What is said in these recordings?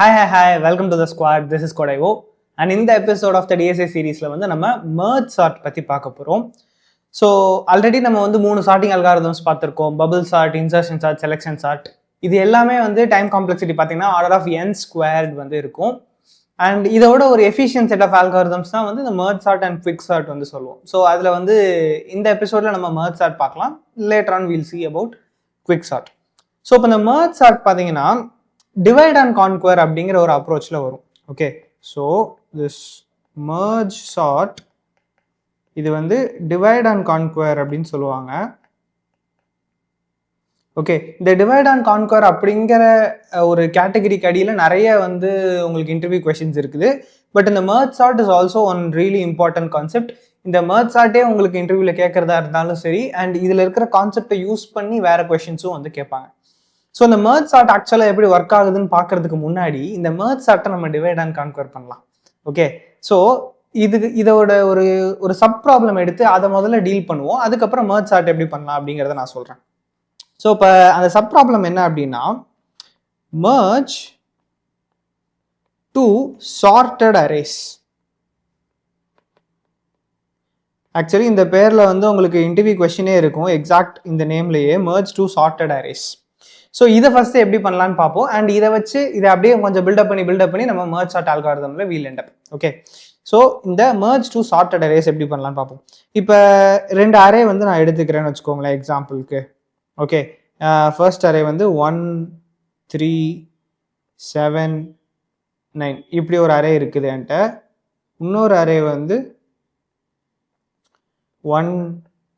Hi, welcome to the squad. This is Kodaivo. And in the episode of the DSA series, நம்ம merge sort பத்தி பார்க்க போறோம். So already நம்ம வந்து 3 sorting algorithms பார்த்துருக்கோம். Bubble sort, insertion sort, selection sort. இது எல்லாமே வந்து டைம் காம்ப்ளெக்சிட்டி பார்த்தீங்கன்னா ஆர்டர் ஆஃப் n ஸ்கொயர்ட் வந்து இருக்கும். அண்ட் இதோட ஒரு எஃபிஷியன்ட் செட் ஆஃப் அல்காரிதம்ஸ் தான் வந்து இந்த merge sort and quick sort வந்து சொல்லுவோம். ஸோ அதில் வந்து இந்த எபிசோடில் நம்ம merge sort பார்க்கலாம். Later on we'll see about quick sort. So இப்போ இந்த merge sort பார்த்தீங்கன்னா டிவைட் அண்ட் கான்குவர் அப்படிங்கிற ஒரு அப்ரோச்சில் வரும். Okay, so this merge sort இது வந்து டிவைட் அண்ட் கான்குவர் அப்படின்னு சொல்லுவாங்க. ஓகே, இந்த டிவைட் அண்ட் கான்குவர் அப்படிங்கிற ஒரு கேட்டகரிக்கு அடியில் நிறைய வந்து உங்களுக்கு இன்டர்வியூ கொஷின்ஸ் இருக்குது. பட் இந்த merge sort is also one really important concept. இந்த merge sortே உங்களுக்கு இன்டர்வியூவில் கேட்கறதா இருந்தாலும் சரி, அண்ட் இதில் இருக்கிற கான்செப்டை யூஸ் பண்ணி வேற கொஷின்ஸும் வந்து கேட்பாங்க. ஸோ இந்த merge sort ஆக்சுவலாக எப்படி ஒர்க் ஆகுதுன்னு பார்க்கறதுக்கு முன்னாடி இந்த merge sortை நம்ம டிவைட் அண்ட் கான்குவர் பண்ணலாம். ஓகே, ஸோ இதோட ஒரு சப் ப்ராப்ளம் எடுத்து அதை முதல்ல டீல் பண்ணுவோம். அதுக்கப்புறம் merge sort எப்படி பண்ணலாம் அப்படிங்கிறத நான் சொல்கிறேன். ஸோ இப்போ அந்த சப் ப்ராப்ளம் என்ன அப்படின்னா, merge two sorted arrays. Actually இந்த பேரில் வந்து உங்களுக்கு இன்டர்வியூ கொஸ்டினே இருக்கும், எக்ஸாக்ட் இந்த நேம்லேயே merge two sorted arrays. So இதை ஃபர்ஸ்ட் எப்படி பண்ணலான்னு பார்ப்போம். அண்ட் இதை வச்சு இதை அப்படியே கொஞ்சம் பில்டப் பண்ணி நம்ம merge sort algorithmல we'll end up. Okay, so இந்த merge two sorted arrays எப்படி பண்ணலான்னு பார்ப்போம். இப்போ 2 அரே வந்து நான் எடுத்துக்கிறேன்னு வச்சுக்கோங்களேன் எக்ஸாம்பிளுக்கு. ஓகே, ஃபர்ஸ்ட் அரே வந்து 1 3 7 9 இப்படி ஒரு அரே இருக்குது என்கிட்ட. இன்னொரு அரே வந்து 1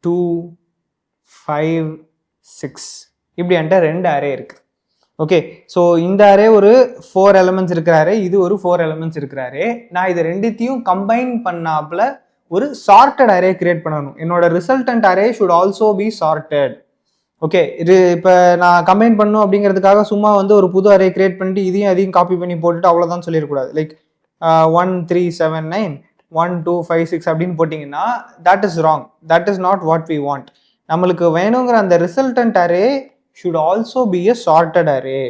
2 5 6 இப்படி என்கிட்ட 2 அரே இருக்கு. ஓகே, ஸோ இந்த அரே ஒரு 4 எலிமெண்ட்ஸ் இருக்கிற அரே, இது ஒரு 4 எலிமெண்ட்ஸ் இருக்கிற அரே. நான் இது ரெண்டுத்தையும் கம்பைன் பண்ணாப்புல ஒரு சார்ட்டட் அரே கிரியேட் பண்ணணும். என்னோட resultant array should also be sorted. Okay, இது இப்போ நான் கம்பைன் பண்ணணும் அப்படிங்கிறதுக்காக சும்மா வந்து ஒரு புது அரே கிரியேட் பண்ணிட்டு இதையும் அதையும் காப்பி பண்ணி போட்டுட்டு அவ்வளோதான் சொல்லிடக்கூடாது. லைக் 1 3 7 9 1 2 5 6 அப்படின்னு போட்டிங்கன்னா that is wrong. That is not what we want. நம்மளுக்கு வேணுங்கிற அந்த resultant array should also be a sorted array.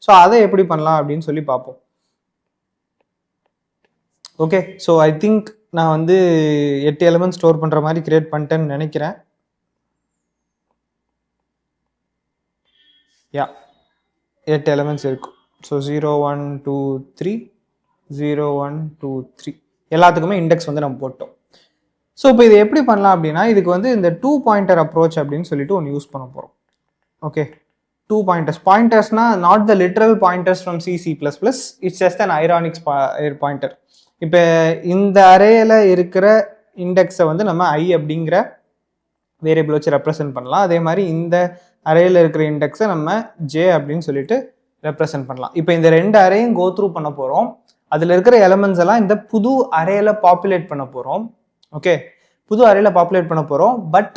So அதை எப்படி பண்ணலாம் அப்படின்னு சொல்லி பார்ப்போம். ஓகே, ஸோ ஐ திங்க் நான் வந்து 8 எலிமெண்ட் ஸ்டோர் பண்ணுற மாதிரி கிரியேட் பண்ணிட்டேன்னு நினைக்கிறேன். யா, 8 எலிமெண்ட்ஸ் இருக்கும். ஸோ 0 1 2 3 0 1 2 3 எல்லாத்துக்குமே இண்டெக்ஸ் வந்து நம்ம போட்டோம். ஸோ இப்போ இது எப்படி பண்ணலாம் அப்படின்னா, இதுக்கு வந்து இந்த 2 பாயிண்டர் அப்ரோச் அப்படின்னு சொல்லிட்டு ஒன்று யூஸ் பண்ண போகிறோம். Okay, 2 pointers. Pointers na not the literal pointers from C++. It's just an ironic pointer. இப்போ இந்த அரேல இருக்கிற இண்டெக்ஸை வந்து நம்ம I அப்படிங்கிற வேரியபிள் வச்சு ரெப்ரசென்ட் பண்ணலாம். அதே மாதிரி இந்த அரேல இருக்கிற இண்டெக்ஸை நம்ம J அப்படின்னு சொல்லிட்டு ரெப்ரசென்ட் பண்ணலாம். இப்போ இந்த 2 அரேயும் கோ த்ரூ பண்ண போகிறோம். அதில் இருக்கிற எலிமெண்ட்ஸ் எல்லாம் இந்த புது அரேல பாப்புலேட் பண்ண போகிறோம். ஓகே, புது அரேல பாப்புலேட் பண்ண போகிறோம். பட்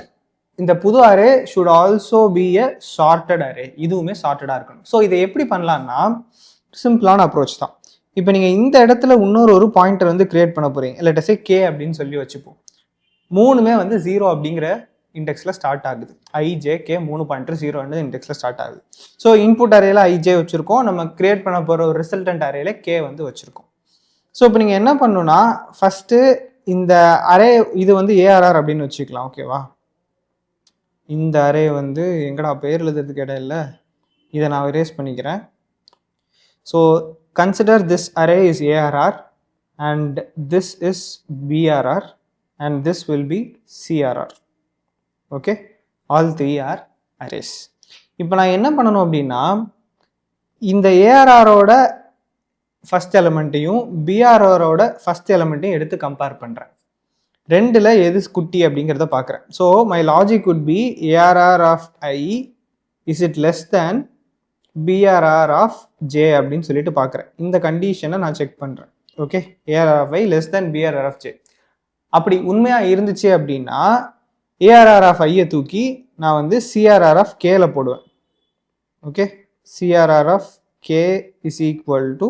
இந்த புது array should also be a sorted array. இதுவுமே சார்ட்டடாக இருக்கணும். ஸோ இதை எப்படி பண்ணலான்னா சிம்பிளான அப்ரோச் தான். இப்போ நீங்கள் இந்த இடத்துல இன்னொரு பாயிண்டர் வந்து கிரியேட் பண்ண போகிறீங்க. லெட் அஸ் சே K அப்படின்னு சொல்லி வச்சுப்போம். 3மே வந்து 0 அப்படிங்கிற இண்டெக்ஸில் ஸ்டார்ட் ஆகுது. IJ K 3 பாயிண்டர் 0 இண்டெக்ஸில் ஸ்டார்ட் ஆகுது. ஸோ இன்புட் அரேல IJ வச்சுருக்கோம். நம்ம கிரியேட் பண்ண போகிற ஒரு ரிசல்டன்ட் அரேல K வந்து வச்சுருக்கோம். ஸோ இப்போ நீங்கள் என்ன பண்ணணும்னா, ஃபஸ்ட்டு இந்த அரே இது வந்து ARR அப்படின்னு வச்சுக்கலாம். ஓகேவா, இந்த அரே வந்து எங்கடா பேர் எழுதுறதுக்கு இடம் இல்லை, இதை நான் erase பண்ணிக்கிறேன். So consider this array is ARR and this is BRR and this will be CRR. Okay, all 3 are arrays. இப்போ நான் என்ன பண்ணணும் அப்படின்னா, இந்த ARRோட ஃபர்ஸ்ட் எலிமெண்ட்டையும் BRRோட ஃபர்ஸ்ட் எலிமெண்ட்டையும் எடுத்து கம்பேர் பண்ணுறேன். ரெண்டில் எது குட்டி அப்படிங்கிறத பார்க்குறேன். So my logic would be ARR of I is it less than BRR of J அப்படின்னு சொல்லிட்டு பார்க்குறேன். இந்த கண்டிஷனை நான் செக் பண்ணுறேன். Okay, ARR of I less than BRR of J. அப்படி உண்மையாக இருந்துச்சு அப்படின்னா ARR ஆஃப் ஐயை தூக்கி நான் வந்து CRR ஆஃப் Kல போடுவேன். Okay, CRR of K is equal to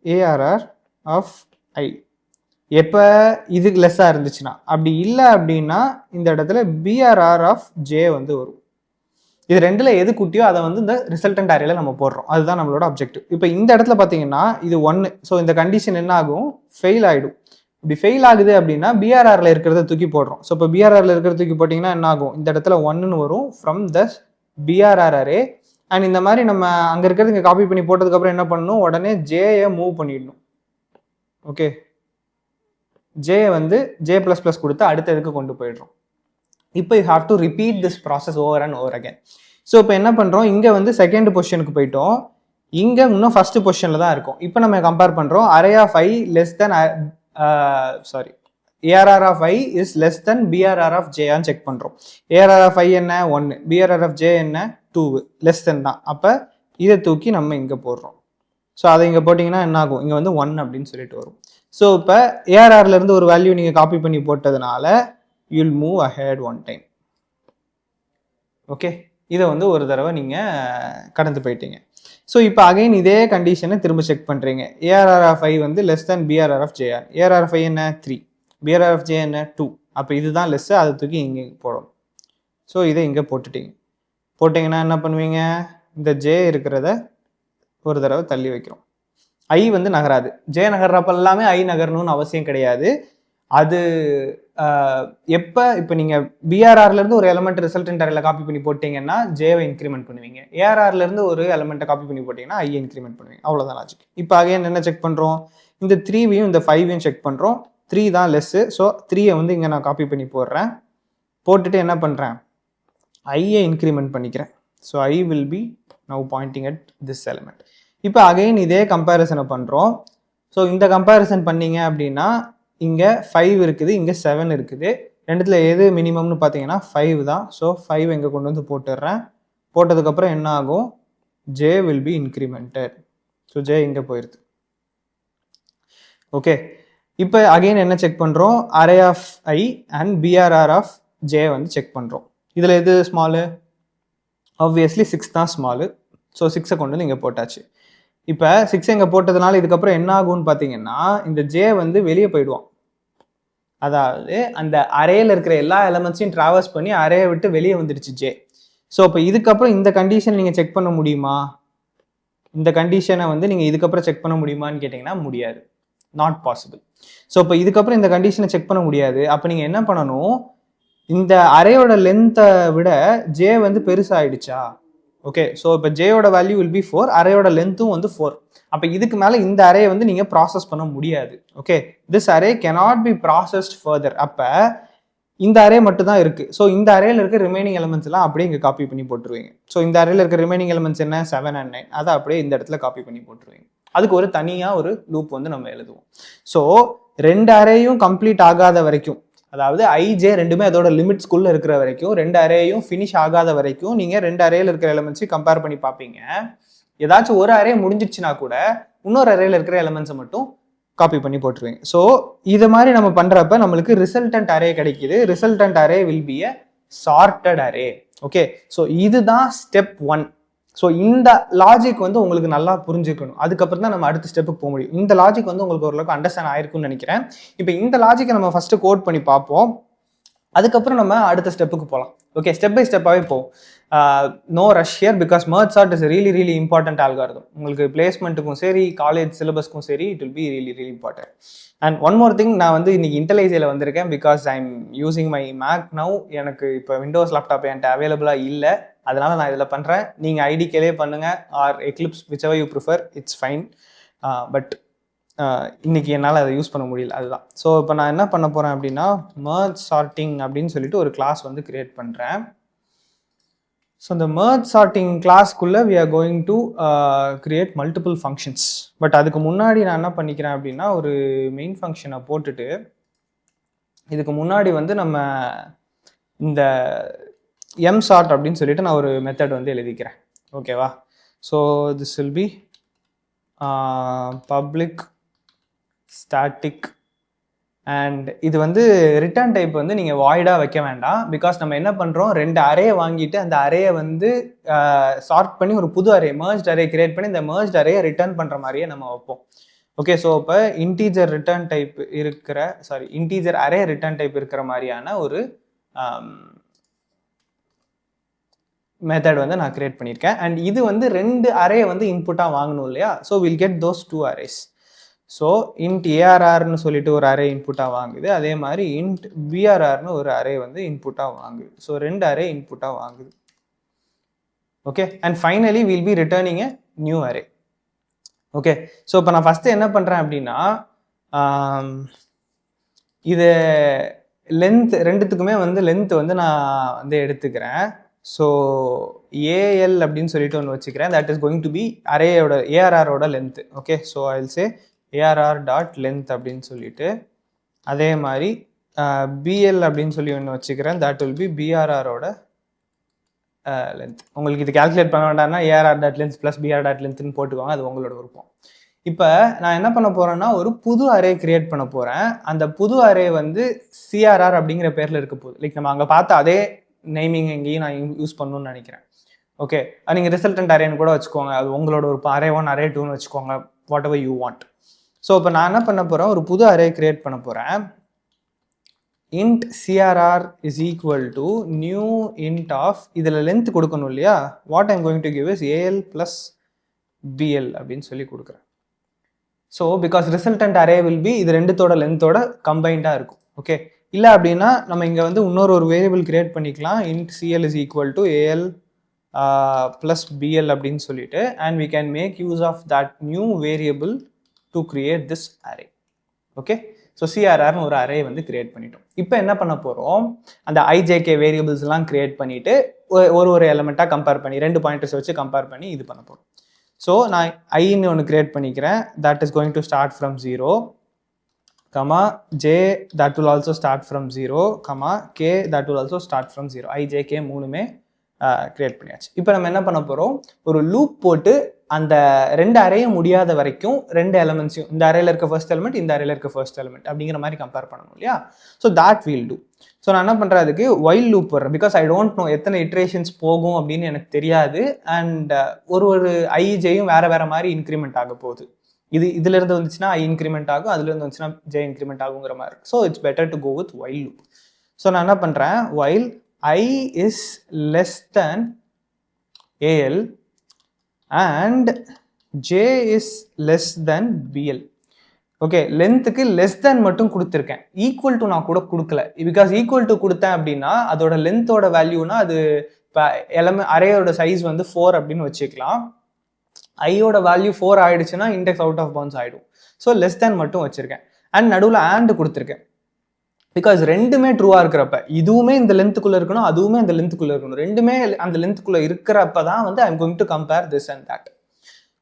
ARR of I. எப்போ இதுக்கு லெஸ்ஸாக இருந்துச்சுன்னா, அப்படி இல்லை அப்படின்னா இந்த இடத்துல BRR ஆஃப் J வந்து வரும். இது ரெண்டுல எது குட்டியோ அதை வந்து இந்த ரிசல்டன்ட் அரேல நம்ம போடுறோம். அதுதான் நம்மளோட அப்ஜெக்டிவ். இப்போ இந்த இடத்துல பார்த்தீங்கன்னா இது 1. ஸோ இந்த கண்டிஷன் என்ன ஆகும்? ஃபெயில் ஆகிடும். இப்படி ஃபெயில் ஆகுது அப்படின்னா பிஆர்ஆர்ல இருக்கிறத தூக்கி போடுறோம். ஸோ இப்போ பிஆர்ஆர்ல இருக்கிறத தூக்கி போட்டிங்கன்னா என்ன ஆகும்? இந்த இடத்துல 1ன்னு வரும் ஃப்ரம் த பிஆர்ஆர் அரே. அண்ட் இந்த மாதிரி நம்ம அங்கே இருக்கிறது இங்கே காப்பி பண்ணி போட்டதுக்கப்புறம் என்ன பண்ணணும்? உடனே ஜேயை மூவ் பண்ணிடணும். ஓகே, ஜே வந்து ஜே ப்ளஸ் ப்ளஸ் கொடுத்து அடுத்ததுக்கு கொண்டு போயிடுறோம். இப்போ you have to repeat this process over and over again. So இப்போ என்ன பண்ணுறோம்? இங்கே வந்து செகண்ட் பொசிஷனுக்கு போயிட்டோம். இங்கே இன்னும் ஃபர்ஸ்ட் பொசிஷனில் தான் இருக்கும். இப்போ நம்ம கம்பேர் பண்ணுறோம். Array of I less than ARR of I is less than பிஆர்ஆர் of ஜேன்னு செக் பண்ணுறோம். ஏஆர்ஆர் ஆஃப் ஐ என்ன? 1. பிஆர்ஆர் ஆஃப் ஜே என்ன? 2. லெஸ் தென் தான். அப்போ இதை தூக்கி நம்ம இங்கே போடுறோம். ஸோ அதை இங்கே போட்டிங்கன்னா என்ன ஆகும்? இங்கே வந்து 1 அப்படின்னு சொல்லிட்டு வரும். ஸோ இப்போ ஏஆர்ஆர்லேருந்து ஒரு வேல்யூ நீங்கள் காப்பி பண்ணி போட்டதுனால you'll move ahead one time. Okay, இதை வந்து ஒரு தடவை நீங்கள் கடந்து போயிட்டீங்க. ஸோ இப்போ அகைன் இதே கண்டிஷனை திரும்ப செக் பண்ணுறீங்க. ஏஆர்ஆர் ஆஃப் ஐ வந்து less than brr of J. Arr of I என்ன? 3. பிஆர்ஆர் ஆஃப் ஜே என்ன? 2. அப்போ இதுதான் லெஸ்ஸு, அதை தூக்கி இங்கே போடணும். ஸோ இதை இங்கே போட்டிங்கன்னா என்ன பண்ணுவீங்க? இந்த ஜே இருக்கிறத ஒரு தடவை தள்ளி வைக்கிறோம். ஐ வந்து நகராது. ஜே நகர்றப்ப எல்லாமே ஐ நகரணும்னு அவசியம் கிடையாது. அது இப்போ நீங்கள் பிஆர்ஆர்லேருந்து ஒரு எலமெண்ட் ரிசல்டன்ட் அரேல காப்பி பண்ணி போட்டிங்கன்னா ஜேவை இன்க்ரிமெண்ட் பண்ணுவீங்க. ஏஆர்ஆர்லேருந்து ஒரு எலமெண்ட்டை காப்பி பண்ணி போட்டிங்கன்னா ஐயை இன்க்ரிமெண்ட் பண்ணுவீங்க. அவ்வளோதான் லாஜிக். இப்போ அகைன் என்ன செக் பண்ணுறோம்? இந்த 3வையும் இந்த 5வையும் செக் பண்ணுறோம். 3 தான் லெஸ்ஸு. ஸோ 3யை வந்து இங்கே நான் காப்பி பண்ணி போடுறேன். போட்டுட்டு என்ன பண்ணுறேன்? ஐயை இன்க்ரிமெண்ட் பண்ணிக்கிறேன். So I will be now pointing at this element. இப்போ அகைன் இதே கம்பேரிசனை பண்ணுறோம். ஸோ இந்த கம்பேரிசன் பண்ணீங்க அப்படின்னா இங்கே 5 இருக்குது, இங்கே 7 இருக்குது. ரெண்டுத்துல எது மினிமம்னு பார்த்தீங்கன்னா 5 தான். ஸோ 5 இங்கே கொண்டு வந்து போட்டுடுறேன். போட்டதுக்கப்புறம் என்ன ஆகும்? J will be incremented. So J இங்கே போயிடுது. ஓகே, இப்போ அகைன் என்ன செக் பண்ணுறோம்? Array of I and brr of J வந்து செக் பண்ணுறோம். இதில் எது ஸ்மாலு? ஆப்வியஸ்லி 6 தான் ஸ்மாலு. ஸோ 6ஐ கொண்டு வந்து இங்கே போட்டாச்சு. இப்போ 6 இங்கே போட்டதுனால இதுக்கப்புறம் என்ன ஆகும்னு பார்த்தீங்கன்னா இந்த ஜே வந்து வெளியே போயிடுவான். அதாவது அந்த அரேல இருக்கிற எல்லா எலமெண்ட்ஸையும் டிராவர்ஸ் பண்ணி அரேயை விட்டு வெளியே வந்துடுச்சு ஜே. ஸோ இப்போ இதுக்கப்புறம் இந்த கண்டிஷன் நீங்கள் செக் பண்ண முடியுமா? இந்த கண்டிஷனை வந்து நீங்கள் இதுக்கப்புறம் செக் பண்ண முடியுமான்னு கேட்டிங்கன்னா முடியாது. Not possible. ஸோ இப்போ இதுக்கப்புறம் இந்த கண்டிஷனை செக் பண்ண முடியாது. அப்போ நீங்கள் என்ன பண்ணணும்? இந்த அரேயோட லென்த்தை விட ஜே வந்து பெருசாகிடுச்சா? ஓகே, ஸோ இப்போ ஜேயோட வேல்யூ வில் பி 4, அரேயோட லென்த்தும் வந்து 4. அப்போ இதுக்கு மேலே இந்த அரே வந்து நீங்கள் ப்ராசஸ் பண்ண முடியாது. Okay, this array cannot be processed further. அப்போ இந்த அரே மட்டும் தான் இருக்குது. ஸோ இந்த அரேல இருக்க ரிமைனிங் எலமெண்ட்ஸ் எல்லாம் அப்படியே இங்கே காப்பி பண்ணி போட்டுருவீங்க. ஸோ இந்த அரேல இருக்க ரிமைனிங் எலமெண்ட்ஸ் என்ன? 7 and 9. அதை அப்படியே இந்த இடத்துல காப்பி பண்ணி போட்டுருவீங்க. அதுக்கு ஒரு தனியாக ஒரு லூப் வந்து நம்ம எழுதுவோம். ஸோ 2 அரேயும் கம்ப்ளீட் ஆகாத வரைக்கும், அதாவது ஐஜே ரெண்டுமே அதோட லிமிட்ஸ்குள்ள இருக்கிற வரைக்கும், 2 அரேயும் ஃபினிஷ் ஆகாத வரைக்கும் நீங்க 2 அரேல இருக்கிற எலிமெண்ட்ஸை கம்பேர் பண்ணி பார்ப்பீங்க. ஏதாச்சும் ஒரு அரே முடிஞ்சிடுச்சுன்னா கூட இன்னொரு அரேல இருக்கிற எலிமெண்ட்ஸை மட்டும் காப்பி பண்ணி போட்டுருவீங்க. ஸோ இது மாதிரி நம்ம பண்றப்ப நம்மளுக்கு ரிசல்டன்ட் அரே கிடைக்குது. Resultant array will be a sorted array. Okay, so இதுதான் ஸ்டெப் 1. ஸோ இந்த லாஜிக் வந்து உங்களுக்கு நல்லா புரிஞ்சுக்கணும். அதுக்கப்புறம் தான் நம்ம அடுத்த ஸ்டெப்புக்கு போக முடியும். இந்த லாஜிக் வந்து உங்களுக்கு ஓரளவுக்கு அண்டர்ஸ்டாண்ட் ஆயிருக்கும்னு நினைக்கிறேன். இப்போ இந்த லாஜிக்கை நம்ம ஃபர்ஸ்ட் கோட் பண்ணி பார்ப்போம். அதுக்கப்புறம் நம்ம அடுத்த ஸ்டெப்புக்கு போகலாம். ஓகே, ஸ்டெப் பை ஸ்டெப்பாகவே போவோம். No rush here because merge sort is really really important algorithm. உங்களுக்கு பிளேஸ்மெண்ட்டுக்கும் சரி, காலேஜ் சிலபஸ்க்கும் சரி, it will be really really important. And one more thing, நான் வந்து இன்னைக்கு இன்டெலைஸில் வந்திருக்கேன் because I am using my Mac now. எனக்கு இப்போ விண்டோஸ் லேப்டாப் என்கிட்ட அவைலபிளாக இல்லை, அதனால நான் இதில் பண்ணுறேன். நீங்கள் ஐடிகேலே பண்ணுங்கள் or Eclipse whichever you prefer, it's fine. But இன்னைக்கு என்னால் அதை யூஸ் பண்ண முடியல, அதுதான். ஸோ இப்போ நான் என்ன பண்ண போகிறேன் அப்படின்னா மெர்ஜ் சார்ட்டிங் அப்படின்னு சொல்லிட்டு ஒரு கிளாஸ் வந்து கிரியேட் பண்ணுறேன். ஸோ இந்த மெர்ஜ் சார்ட்டிங் கிளாஸ்க்குள்ளே we are going to create multiple functions. But அதுக்கு முன்னாடி நான் என்ன பண்ணிக்கிறேன் அப்படின்னா ஒரு மெயின் ஃபங்க்ஷனை போட்டுட்டு இதுக்கு முன்னாடி வந்து நம்ம இந்த msort அப்படின்னு சொல்லிட்டு நான் ஒரு மெத்தட் வந்து எழுதிக்கிறேன். ஓகேவா? So this will B public static and இது வந்து ரிட்டர்ன் டைப் வந்து நீங்கள் வாய்டாக வைக்க வேண்டாம். பிகாஸ் நம்ம என்ன பண்ணுறோம், 2 அரே வாங்கிட்டு அந்த அரேயை வந்து சார்ட் பண்ணி ஒரு புது அரே மெர்ஜ்ட் அரே கிரியேட் பண்ணி இந்த மெர்ஜ்ட் அரேயை ரிட்டர்ன் பண்ணுற மாதிரியே நம்ம வைப்போம். ஓகே, ஸோ இப்போ இன்டீஜர் ரிட்டர்ன் டைப் இருக்கிற இன்டீஜர் அரே ரிட்டர்ன் டைப் இருக்கிற மாதிரியான ஒரு மெத்தட் வந்து நான் கிரியேட் பண்ணியிருக்கேன். அண்ட் இது வந்து 2 அரே வந்து இன்புட்டாக வாங்கணும் இல்லையா? So we'll get those 2 arrays. So int ஏஆர்ஆர்னு சொல்லிட்டு ஒரு அரே இன்புட்டாக வாங்குது. அதே மாதிரி இன்ட் பிஆர்ஆர்னு ஒரு அரே வந்து இன்புட்டாக வாங்குது. ஸோ 2 அரே இன்புட்டாக வாங்குது. Okay, and finally will be returning a new array. Okay, so இப்போ நான் ஃபஸ்ட்டு என்ன பண்ணுறேன் அப்படின்னா, இது லென்த் ரெண்டுத்துக்குமே வந்து லென்த் வந்து நான் வந்து எடுத்துக்கிறேன். ஸோ ஏஎல் அப்படின்னு சொல்லிட்டு ஒன்று வச்சுக்கிறேன். That is going to be அரேயோட ஏஆர்ஆரோட length. Okay, so I will say arr dot length அப்படின்னு சொல்லிட்டு, அதே மாதிரி பிஎல் அப்படின்னு சொல்லி ஒன்று வச்சுக்கிறேன். தட் வில் பி பிஆர்ஆரோட லென்த். உங்களுக்கு இது கால்குலேட் பண்ண வேண்டாம்னா arr dot length plus br dot லென்த்னு போட்டுக்கோங்க, அது உங்களோட விருப்பம். இப்போ நான் என்ன பண்ண போறேன்னா ஒரு புது அரே கிரியேட் பண்ண போறேன். அந்த புது அரே வந்து சிஆர்ஆர் அப்படிங்கிற பேர்ல இருக்க போகுது. லைக் நம்ம அங்கே பார்த்த அதே நேமிங் எங்கேயும் நான் யூஸ் பண்ணணும்னு நினைக்கிறேன். ஓகே, நீங்கள் ரிசல்டன்ட் அரேன்னு கூட வச்சுக்கோங்க, அது உங்களோட ஒரு அரே 1 அரே 2ன்னு வச்சுக்கோங்க, what ever you want. So இப்போ நான் என்ன பண்ண போறேன், ஒரு புது அரே கிரியேட் பண்ண போறேன். int crr is equal to new int of, இதில் லென்த் கொடுக்கணும் இல்லையா, what I'm going to give is al plus bl அப்படின்னு சொல்லி கொடுக்குறேன். So because resultant array will B இது ரெண்டுத்தோட லென்த்தோட கம்பைண்டாக இருக்கும். ஓகே, இல்லை அப்படின்னா நம்ம இங்கே வந்து இன்னொரு வேரியபிள் கிரியேட் பண்ணிக்கலாம். int cl is equal to al plus bl அப்படின்னு சொல்லிட்டு, and we can make use of that new variable to create this array. Okay, so சிஆர்ஆர்னு ஒரு அரே வந்து கிரியேட் பண்ணிட்டோம். இப்போ என்ன பண்ண போகிறோம், அந்த ஐஜேகே வேரியபிள்ஸ்லாம் கிரியேட் பண்ணிவிட்டு ஒரு எலமெண்ட்டாக கம்பேர் பண்ணி 2 பாயிண்டர்ஸ் வச்சு கம்பேர் பண்ணி இது பண்ண போகிறோம். ஸோ நான் ஐன்னு ஒன்று கிரியேட் பண்ணிக்கிறேன். That is going to start from 0, comma J that will also start from 0, comma K that will also start from 0. IJK மூணுமே கிரியேட் பண்ணியாச்சு. இப்போ நம்ம என்ன பண்ண போகிறோம், ஒரு லூப் போட்டு அந்த 2 அரேயும் முடியாத வரைக்கும் 2 எலமெண்ட்ஸையும், இந்த அரேல இருக்க ஃபர்ஸ்ட் எலிமெண்ட் இந்த அரேல இருக்க ஃபர்ஸ்ட் எலிமெண்ட் அப்படிங்கிற மாதிரி கம்பேர் பண்ணணும் இல்லையா. So that will do. So நான் என்ன பண்ணுறேன், அதுக்கு ஒயில் லூப் போடுறேன். பிகாஸ் ஐ டோன்ட் நோ எத்தனை இட்ரேஷன்ஸ் போகும் அப்படின்னு எனக்கு தெரியாது. அண்ட் ஒரு ஐஜேயும் வேற மாதிரி இன்க்ரிமெண்ட் ஆக போகுது. இதுல இருந்து வந்துச்சுன்னா ஐ இன்க்ரிமெண்ட் ஆகும், அதுல இருந்து வந்துச்சுன்னா ஜே இன்க்ரிமெண்ட் ஆகுங்கிற மாதிரி. So it's better to go with while loop. So நான் என்ன பண்ணுறேன், while I is less than AL and J is less than BL. Okay, லென்த்துக்கு லெஸ் தேன் மட்டும் கொடுத்துருக்கேன், ஈக்குவல் டு நான் கூட கொடுக்கல. பிகாஸ் ஈக்குவல் டு கொடுத்தேன் அப்படின்னா அதோட லென்த்தோட வேல்யூனா அது இப்போ அரேயோட சைஸ் வந்து 4 அப்படின்னு வச்சுக்கலாம். ஐயோட வேல்யூ 4 ஆயிடுச்சுன்னா இண்டெக்ஸ் அவுட் ஆஃப் பவுண்ட்ஸ் ஆகிடும். ஸோ லெஸ் தேன் மட்டும் வச்சிருக்கேன். அண்ட் நடுவில் ஆண்ட் கொடுத்துருக்கேன். பிகாஸ் ரெண்டுமே ட்ரூவாக இருக்கிறப்ப, இதுவுமே இந்த லென்த்துக்குள்ளே இருக்கணும், அதுவுமே இந்த லென்த்துக்குள்ளே இருக்கணும், ரெண்டுமே அந்த லென்த்துக்குள்ளே இருக்கிறப்ப தான் வந்து I'm going to compare this and that.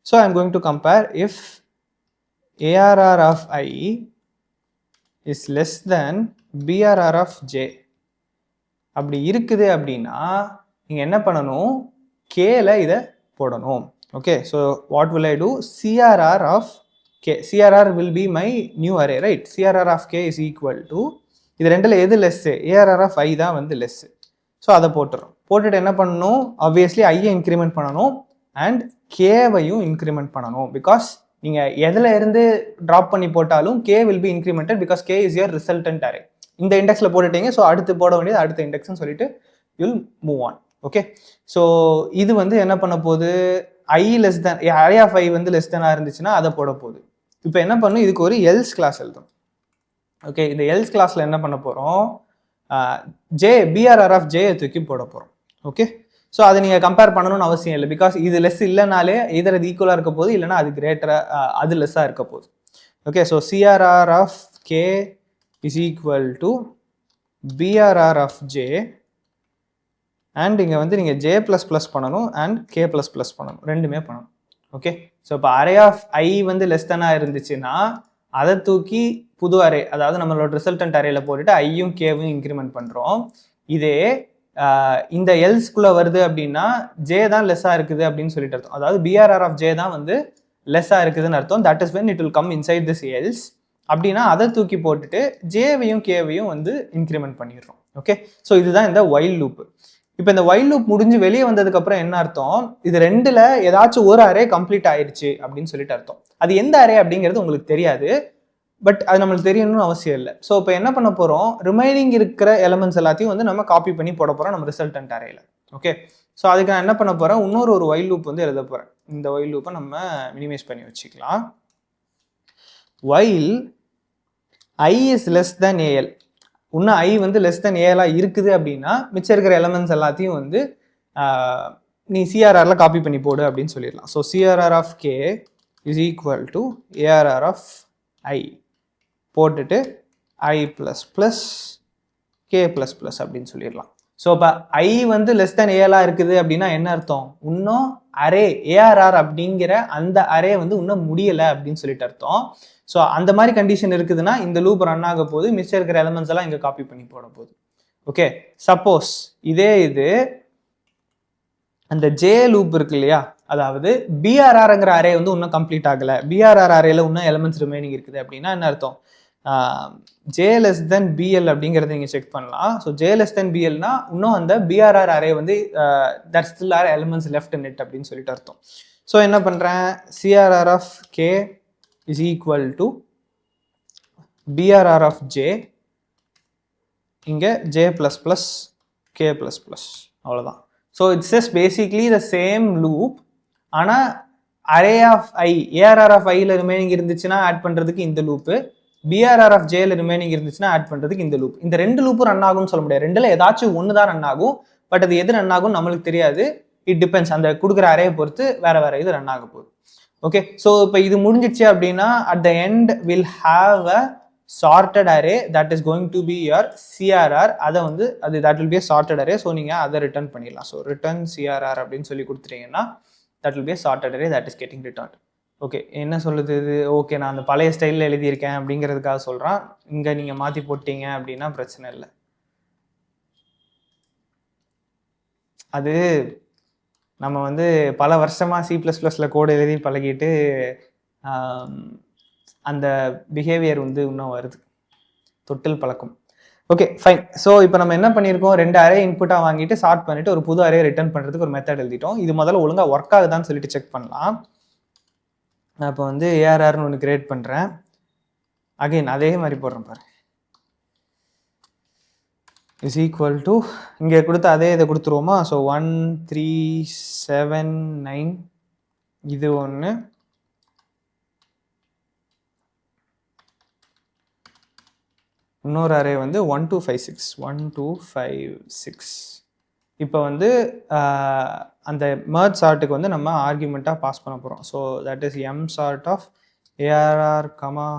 So I'm going to compare if arr of I is less than brr of J. அப்படி இருக்குது அப்படின்னா நீங்கள் என்ன பண்ணணும், கேல இதை போடணும். Okay, so what will I do, crr of K, crr will be my new array, right. Crr of K is equal to, இது ரெண்டில் எது லெஸ்ஸு, ஏஆர்ஆர் ஆஃப் ஐ தான் வந்து லெஸ்ஸு. ஸோ அதை போட்டுறோம். போட்டுட்டு என்ன பண்ணணும், ஆப்வியஸ்லி ஐயை இன்க்ரிமெண்ட் பண்ணணும் அண்ட் கேவையும் இன்க்ரிமெண்ட் பண்ணணும். பிகாஸ் நீங்கள் எதில் இருந்து ட்ராப் பண்ணி போட்டாலும் K will be incremented, because K is your resultant array. இந்த இண்டெக்ஸில் போட்டுட்டீங்க, ஸோ அடுத்து போட வேண்டியது அடுத்த இண்டெக்ஸ்னு சொல்லிட்டு you'll move on. Okay, so இது வந்து என்ன பண்ண போகுது, ஐ less than, array of I வந்து லெஸ் தேனாக இருந்துச்சுன்னா அதை போட போகுது. இப்போ என்ன பண்ணும், இதுக்கு ஒரு எல்ஸ் கிளாஸ் எழுதும். ஓகே, இந்த எல்ஸ் கிளாஸில் என்ன பண்ண போகிறோம், ஜே பிஆர்ஆர் ஆஃப் ஜே தூக்கி போட போகிறோம். ஓகே, ஸோ அதை நீங்கள் கம்பேர் பண்ணணும்னு அவசியம் இல்லை. பிகாஸ் இது லெஸ் இல்லைனாலே இதர் அது ஈக்குவலாக இருக்க போகுது, இல்லைனா அது கிரேட்டராக அது லெஸ்ஸாக இருக்க போகுது. Okay, so CRR of K is equal to brr of J. And இங்கே வந்து நீங்கள் ஜே ப்ளஸ் ப்ளஸ் பண்ணணும் அண்ட் கே ப்ளஸ் ப்ளஸ் பண்ணணும், ரெண்டுமே பண்ணணும். ஓகே, ஸோ இப்போ அரே ஆஃப் ஐ வந்து லெஸ் தேனாக இருந்துச்சுன்னா அதை தூக்கி புது அரே, அதாவது நம்மளோட ரிசல்டன்ட் அரேல போட்டுட்டு ஐயும் கேவும் இன்க்ரிமெண்ட் பண்ணுறோம். இதே இந்த எல்ஸ்குள்ளே வருது அப்படின்னா ஜே தான் லெஸ்ஸாக இருக்குது அப்படின்னு சொல்லிட்டு அர்த்தம். அதாவது பிஆர்ஆர் ஆஃப் ஜே தான் வந்து லெஸ்ஸாக இருக்குதுன்னு அர்த்தம். That is when it will come inside this else. அப்படின்னா அதை தூக்கி போட்டுட்டு ஜேவையும் கேவையும் வந்து இன்க்ரிமெண்ட் பண்ணிடுறோம். ஓகே, ஸோ இதுதான் இந்த ஒயில் லூப். இப்போ இந்த ஒயில் லூப் முடிஞ்சு வெளியே வந்ததுக்கப்புறம் என்ன அர்த்தம், இது ரெண்டில் ஏதாச்சும் ஒரு அரே கம்ப்ளீட் ஆயிடுச்சு அப்படின்னு சொல்லிட்டு அர்த்தம். அது எந்த அரே அப்படிங்கிறது உங்களுக்கு தெரியாது, பட் அது நம்மளுக்கு தெரியணும்னு அவசியம் இல்லை. ஸோ இப்போ என்ன பண்ண போகிறோம், ரிமைனிங் இருக்கிற எலமெண்ட்ஸ் எல்லாத்தையும் வந்து நம்ம காப்பி பண்ணி போட போகிறோம் நம்ம ரிசல்டன்ட் அரேல. ஓகே, ஸோ அதுக்கு நான் என்ன பண்ண போகிறேன், இன்னொரு ஒயில் லூப் வந்து எழுத போகிறேன். இந்த ஒயில் லூப்பை நம்ம மினிமைஸ் பண்ணி வச்சுக்கலாம். while I is less than AL, இன்னும் I வந்து லெஸ் தென் ஏலாக இருக்குது அப்படின்னா மிச்சம் இருக்கிற எலமெண்ட்ஸ் எல்லாத்தையும் வந்து நீ சிஆர்ஆரில் காப்பி பண்ணி போடு அப்படின்னு சொல்லிடலாம். So CRR of K is equal to arr of I போட்டுட்டு I plus plus K plus plus அப்படின்னு சொல்லிடலாம். ஸோ இப்போ ஐ வந்து லெஸ் தென் ஏலாக இருக்குது அப்படின்னா என்ன அர்த்தம், இன்னும் அரே ஏஆர்ஆர் அப்படிங்கிற அந்த அரே வந்து இன்னும் முடியலை அப்படின்னு சொல்லிட்டு அர்த்தம். ஸோ அந்த மாதிரி கண்டிஷன் இருக்குதுன்னா இந்த லூப் ரன் ஆக போது, மிச்சம் இருக்கிற எலமெண்ட்ஸ் எல்லாம் இங்கே காப்பி பண்ணி போட போகுது. ஓகே, சப்போஸ் இதே இது அந்த ஜே லூப் இருக்கு இல்லையா, அதாவது பிஆர்ஆர்ங்கிற அரே வந்து இன்னும் கம்ப்ளீட் ஆகலை, பிஆர்ஆர் அரேல இன்னும் எலமெண்ட்ஸ் ரிமைனிங் இருக்குது அப்படின்னா என்ன அர்த்தம், ஜே லெஸ் தென் பிஎல் அப்படிங்கிறத நீங்கள் செக் பண்ணலாம். ஸோ ஜே லெஸ் தென் பிஎல்னா இன்னும் அந்த பிஆர்ஆர் அரே வந்து that still are elements left in it அப்படின்னு சொல்லிட்டு அர்த்தம். ஸோ என்ன பண்ணுறேன், CRR of K is equal to BRR of J, இங்க J plus plus K plus plus, அவ்வளோதான். So it's just basically the same loop. ஆனால் array of I arr of ஐயில் remaining இருந்துச்சுன்னா ஆட் பண்ணுறதுக்கு இந்த லூப்பு, பிஆர்ஆர் ஆஃப் ஜேல remaining இருந்துச்சுன்னா add பண்ணுறதுக்கு இந்த லூப். இந்த ரெண்டு லூப்பும் ரன் ஆகும்னு சொல்ல முடியாது, ரெண்டில் ஏதாச்சும் ஒன்று தான் ரன் ஆகும். பட் அது எது ரன் ஆகும் நம்மளுக்கு தெரியாது, இட் டிபெண்ட்ஸ், அந்த கொடுக்குற அரேயை பொறுத்து வேற வேற இது ரன் ஆக போகுது. ஓகே, ஸோ இப்போ இது முடிஞ்சிச்சு அப்படின்னா at the end will have a sorted array that is going to be your CRR. அதை வந்து that will be a sorted array. So நீங்கள் அதை ரிட்டர்ன் பண்ணிடலாம். ஸோ ரிட்டர்ன் சிஆர்ஆர் அப்படின்னு சொல்லி கொடுத்துட்டீங்கன்னா that will be a sorted array that is getting return. Okay, என்ன சொல்லுது இது, ஓகே நான் அந்த பழைய ஸ்டைலில் எழுதியிருக்கேன் அப்படிங்கிறதுக்காக சொல்கிறான். இங்கே நீங்கள் மாற்றி போட்டீங்க அப்படின்னா பிரச்சனை இல்லை. அது நம்ம வந்து பல வருஷமாக C++ல கோடு எழுதி பழகிட்டு அந்த பிஹேவியர் வந்து இன்னும் வருது, தொட்டில் பழக்கம். Okay fine. ஸோ இப்போ நம்ம என்ன பண்ணியிருக்கோம், ரெண்டு அரே இன்புட்டாக வாங்கிட்டு சார்ட் பண்ணிட்டு ஒரு புது அரே ரிட்டர்ன் பண்ணுறதுக்கு ஒரு மெத்தட் எழுதிட்டோம். இது முதல்ல ஒழுங்காக ஒர்க் ஆகுதான்னு சொல்லிட்டு செக் பண்ணலாம். நான் இப்போ வந்து ஏஆர்ஆர்னு ஒன்று கிரியேட் பண்ணுறேன். அகைன் அதே மாதிரி போடுறேன் பாரு, இஸ் ஈக்குவல் டு இங்கே கொடுத்த அதே இதை கொடுத்துருவோமா. ஸோ 1 3 7 9 இது ஒன்று, இன்னொரு அரே வந்து 1 2 5 6 1 2 5 6. இப்போ வந்து அந்த மெர்ஜ் சார்ட்டுக்கு வந்து நம்ம ஆர்குமெண்ட்டாக பாஸ் பண்ண போகிறோம். So that is M sort of arr comma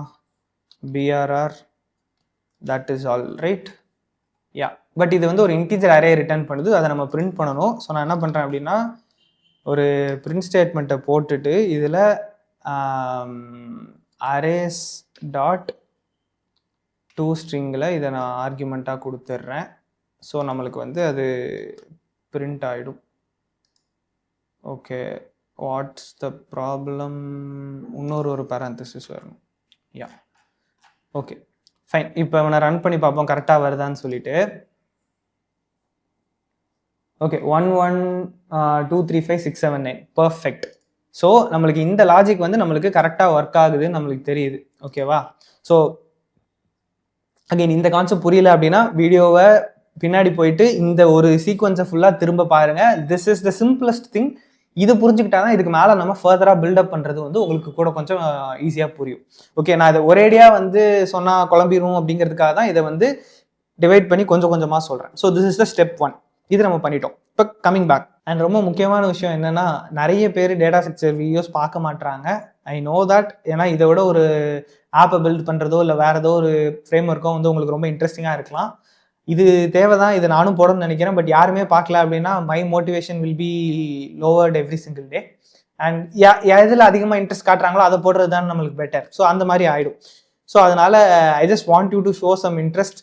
brr, that is all right. Yeah, but இது வந்து ஒரு இன்டீஜர் அரே ரிட்டர்ன் பண்ணுது, அதை நம்ம பிரிண்ட் பண்ணணும். ஸோ நான் என்ன பண்ணுறேன் அப்படின்னா ஒரு பிரிண்ட் ஸ்டேட்மெண்ட்டை போட்டுட்டு இதில் அரேஸ் டாட் டூ ஸ்ட்ரிங்கில் இதை நான் ஆர்குமெண்ட்டாக கொடுத்துட்றேன். ஸோ நம்மளுக்கு வந்து அது பிரிண்ட் ஆகிடும். ஓகே, வாட்ஸ் த ப்ராப்ளம், இன்னொரு பேரந்தசிஸ் வரணும். யா, ஓகே ஃபைன். இப்போ நான் ரன் பண்ணி பார்ப்போம் கரெக்டாக வருதான்னு சொல்லிட்டு. Okay 1 1 2 3 5 6 7 9 perfect. ஸோ நம்மளுக்கு இந்த லாஜிக் வந்து நம்மளுக்கு கரெக்டாக ஒர்க் ஆகுதுன்னு நம்மளுக்கு தெரியுது. ஓகேவா, ஸோ அகைன் இந்த கான்செப்ட் புரியல அப்படின்னா வீடியோவை பின்னாடி போயிட்டு இந்த ஒரு சீக்வன்ஸை ஃபுல்லாக திரும்ப பாருங்க. This is the simplest thing. இது புரிஞ்சுக்கிட்டாதான் இதுக்கு மேலே நம்ம ஃபர்தராக பில்டப் பண்ணுறது வந்து உங்களுக்கு கூட கொஞ்சம் ஈஸியாக புரியும். ஓகே, நான் இதை ஒரேடியாக வந்து சொன்னால் குழம்பிடும் அப்படிங்கிறதுக்காக தான் இதை வந்து டிவைட் பண்ணி கொஞ்சம் கொஞ்சமாக சொல்கிறேன். So this is the step 1. இது நம்ம பண்ணிட்டோம். இப்போ கமிங் பேக், அண்ட் ரொம்ப முக்கியமான விஷயம் என்னென்னா நிறைய பேர் டேட்டா ஸ்ட்ரக்சர் வீடியோஸ் பார்க்க மாட்டுறாங்க. I know that. ஏன்னா இதை விட ஒரு ஆப்பை பில்ட் பண்ணுறதோ இல்லை வேறு ஏதோ ஒரு ஃப்ரேம் ஒர்க்கோ வந்து உங்களுக்கு ரொம்ப இன்ட்ரெஸ்டிங்காக இருக்கலாம். இது தேவைதான், இது நானும் போடணும்னு நினைக்கிறேன். பட் யாருமே பார்க்கல அப்படின்னா my motivation will be lowered every single day. And எதில் அதிகமாக இன்ட்ரெஸ்ட் காட்டுறாங்களோ அதை போடுறது தான் நம்மளுக்கு பெட்டர். ஸோ அந்த மாதிரி ஆகிடும். ஸோ அதனால I just want you to show some interest.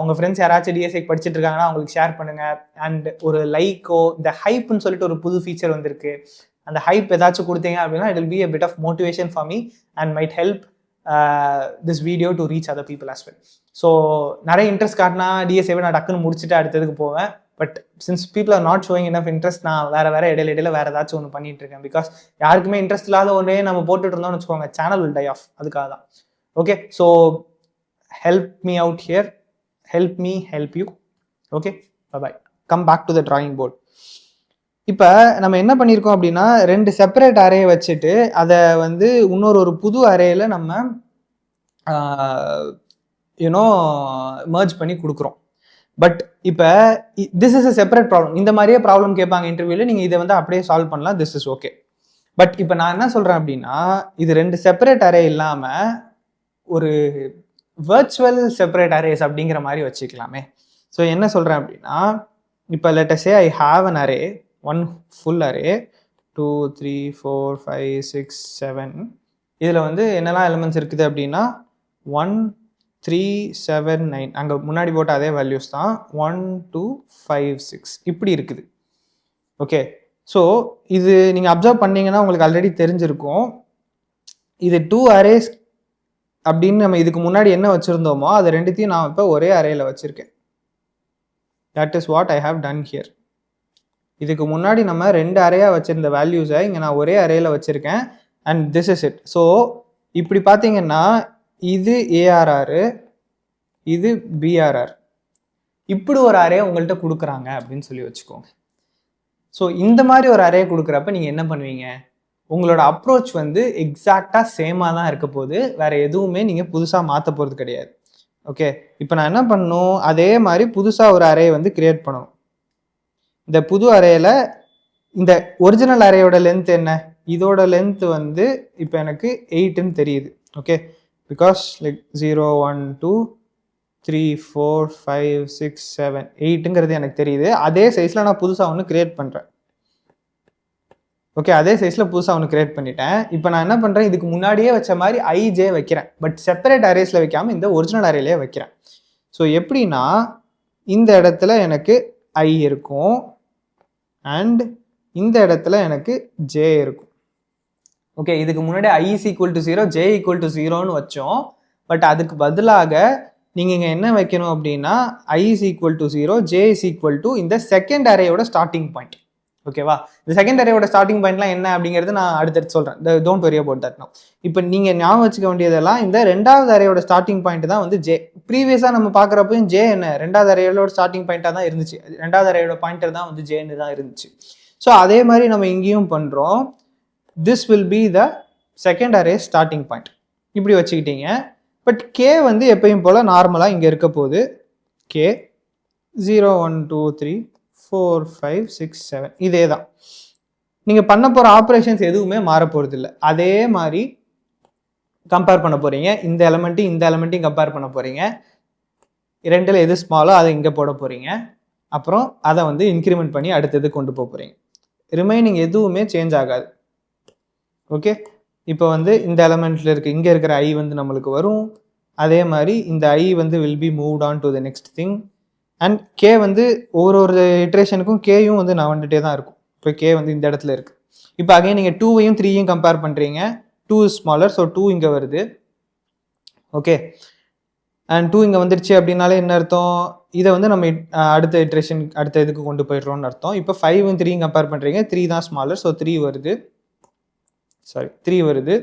உங்கள் ஃப்ரெண்ட்ஸ் யாராச்சும் டிஎஸ்ஐ படிச்சுட்டு இருக்காங்கன்னா அவங்களுக்கு ஷேர் பண்ணுங்கள். அண்ட் ஒரு லைக்கோ, இந்த ஹைப்னு சொல்லிட்டு ஒரு புது ஃபீச்சர் வந்திருக்கு, அந்த ஹைப் ஏதாச்சும் கொடுத்தீங்க அப்படின்னா it will B a bit of motivation for me and might help this video to reach other people as well. So நிறைய இன்ட்ரெஸ்ட் காட்டினா டிஎஸ்ஐவை நான் டக்குன்னு முடிச்சுட்டு அடுத்ததுக்கு போவேன். But since people are not showing enough interest, நான் வேறு இடையில வேறு ஏதாச்சும் ஒன்று பண்ணிட்டு இருக்கேன். பிகாஸ் யாருக்குமே இன்ட்ரெஸ்ட் இல்லாத ஒன்றே நம்ம போட்டுட்டு இருந்தோம்னு வச்சுக்கோங்க, சேனல் வில் டை ஆஃப். அதுக்காக தான். Okay, so help me out here, help me help you. Okay, bye. Come back to the drawing board. இப்போ நம்ம என்ன பண்ணியிருக்கோம் அப்படின்னா 2 செப்பரேட் அரே வச்சுட்டு அதை வந்து ஒரு புது அரேல நம்ம யூனோ மர்ஜ் பண்ணி கொடுக்குறோம். பட் இப்போ this is a separate problem. இந்த மாதிரியே ப்ராப்ளம் கேட்பாங்க இன்டர்வியூவில், நீங்கள் இதை வந்து அப்படியே சால்வ் பண்ணலாம், திஸ் இஸ் ஓகே. பட் இப்போ நான் என்ன சொல்கிறேன் அப்படின்னா, இது 2 செப்பரேட் அரே இல்லாமல் ஒரு வர்ச்சுவல் செப்பரேட் அரேஸ் அப்படிங்கிற மாதிரி வச்சுக்கலாமே. ஸோ என்ன சொல்கிறேன் அப்படின்னா, இப்போ let us say I have an array, one full array 2 3 4 5 6 7. இதில் வந்து என்னெல்லாம் எலிமெண்ட்ஸ் இருக்குது அப்படின்னா 1 3 7 9, அங்கே முன்னாடி போட்ட அதே வேல்யூஸ் தான், 1 2 5 6 இப்படி இருக்குது. ஓகே, ஸோ இது நீங்கள் அப்சர்வ் பண்ணீங்கன்னா உங்களுக்கு ஆல்ரெடி தெரிஞ்சிருக்கும். இது 2 அரேஸ் அப்படின்னு நம்ம இதுக்கு முன்னாடி என்ன வச்சுருந்தோமோ அது ரெண்டுத்தையும் நான் இப்போ ஒரே அரேயில் வச்சுருக்கேன். That is what I have done here. இதுக்கு முன்னாடி நம்ம 2 அரேயாக வச்சுருந்த வேல்யூஸை இங்கே நான் ஒரே அரேயில் வச்சுருக்கேன். And this is it. So இப்படி பார்த்தீங்கன்னா இது ஏஆர்ஆர், இது பிஆர்ஆர், இப்படி ஒரு அரே உங்கள்கிட்ட கொடுக்குறாங்க அப்படின்னு சொல்லி வச்சுக்கோங்க. ஸோ இந்த மாதிரி ஒரு அரே கொடுக்குறப்ப நீங்கள் என்ன பண்ணுவீங்க, உங்களோட அப்ரோச் வந்து எக்ஸாக்டாக சேமாக தான் இருக்க போது, வேறு எதுவுமே நீங்கள் புதுசாக மாற்ற போகிறது கிடையாது. ஓகே, இப்போ நான் என்ன பண்ணணும், அதே மாதிரி புதுசாக ஒரு அரே வந்து கிரியேட் பண்ணணும். இந்த புது அரேயில் இந்த ஒரிஜினல் அரேயோட லென்த் என்ன, இதோட லென்த் வந்து இப்போ எனக்கு 8ன்னு தெரியுது. ஓகே, பிகாஸ் லைக் 0 1 2 3 4 5 6 7 8ங்கிறது எனக்கு தெரியுது. அதே சைஸில் நான் புதுசாக ஒன்று கிரியேட் பண்ணுறேன். ஓகே, அதே சைஸில் புதுசாக ஒன்று கிரியேட் பண்ணிட்டேன். இப்போ நான் என்ன பண்ணுறேன், இதுக்கு முன்னாடியே வச்ச மாதிரி ஐஜே வைக்கிறேன், பட் செப்பரேட் அரேஸில் வைக்காமல் இந்த ஒரிஜினல் அரேலேயே வைக்கிறேன். ஸோ எப்படின்னா இந்த இடத்துல எனக்கு ஐ இருக்கும் அண்ட் இந்த இடத்துல எனக்கு ஜே இருக்கும். ஓகே, இதுக்கு முன்னாடி i is equal to 0, j equal to 0ன்னு வச்சோம். பட் அதுக்கு பதிலாக நீங்கள் இங்கே என்ன வைக்கணும் அப்படின்னா i is equal to 0, j is equal to இந்த செகண்ட் அரேயோட ஸ்டார்டிங் பாயிண்ட். ஓகேவா, இந்த செகண்ட் அரேயோட ஸ்டார்டிங் பாயிண்ட்லாம் என்ன அப்படிங்கிறது நான் அடுத்தடுத்து சொல்கிறேன். Don't worry about that no. இப்போ நீங்கள் ஞாபகம் வச்சுக்க வேண்டியதெல்லாம் இந்த 2வது அரேயோட ஸ்டார்டிங் பாயிண்ட் தான் வந்து ஜே. ப்ரீவியஸாக நம்ம பார்க்குறப்பையும் ஜே என்ன 2வது அரேயோட ஸ்டார்டிங் பாயிண்ட்டாக தான் இருந்துச்சு. 2வது அரேயோட பாயிண்டர் தான் வந்து ஜேன்னு தான் இருந்துச்சு. ஸோ அதே மாதிரி நம்ம இங்கேயும் பண்ணுறோம். This will be the second array starting point. இப்படி வச்சுக்கிட்டீங்க. பட் கே வந்து எப்பயும் போல் நார்மலாக இங்கே இருக்க போகுது. கே 0 1 2 3 4 5 6 7 இதே தான். நீங்கள் பண்ண போகிற ஆப்ரேஷன்ஸ் எதுவுமே மாற போகிறது இல்லை. அதே மாதிரி கம்பேர் பண்ண போகிறீங்க. இந்த எலமெண்ட்டையும் இந்த எலமெண்ட்டையும் கம்பேர் பண்ண போகிறீங்க. 2ல் எது ஸ்மாலோ அதை இங்கே போட போகிறீங்க. அப்புறம் அதை வந்து இன்க்ரிமெண்ட் பண்ணி அடுத்தது கொண்டு போக போகிறீங்க. ரிமைனிங் எதுவுமே சேஞ்ச் ஆகாது. ஓகே, இப்போ வந்து இந்த எலமெண்ட்டில் இருக்க இங்கே இருக்கிற ஐ வந்து நம்மளுக்கு வரும். அதே மாதிரி இந்த ஐ வந்து will be moved on to the next thing. And K வந்து ஒரு இட்ரேஷனுக்கும் கேயும் வந்து நான் வந்துட்டே தான் இருக்கும். இப்போ கே வந்து இந்த இடத்துல இருக்குது. இப்போ அகைன் நீங்கள் 2வையும் 3யும் கம்பேர் பண்ணுறீங்க. 2 இஸ் ஸ்மாலர், ஸோ 2 இங்கே வருது. ஓகே, அண்ட் 2 இங்கே வந்துருச்சு அப்படின்னாலே என்ன அர்த்தம், இதை வந்து நம்ம அடுத்த இட்ரேஷன் அடுத்த இதுக்கு கொண்டு போயிடுறோம்னு அர்த்தம். இப்போ 5ம் 3யும் கம்பேர் பண்ணுறீங்க. 3 தான் ஸ்மாலர், ஸோ 3 வருது. 3 வருது.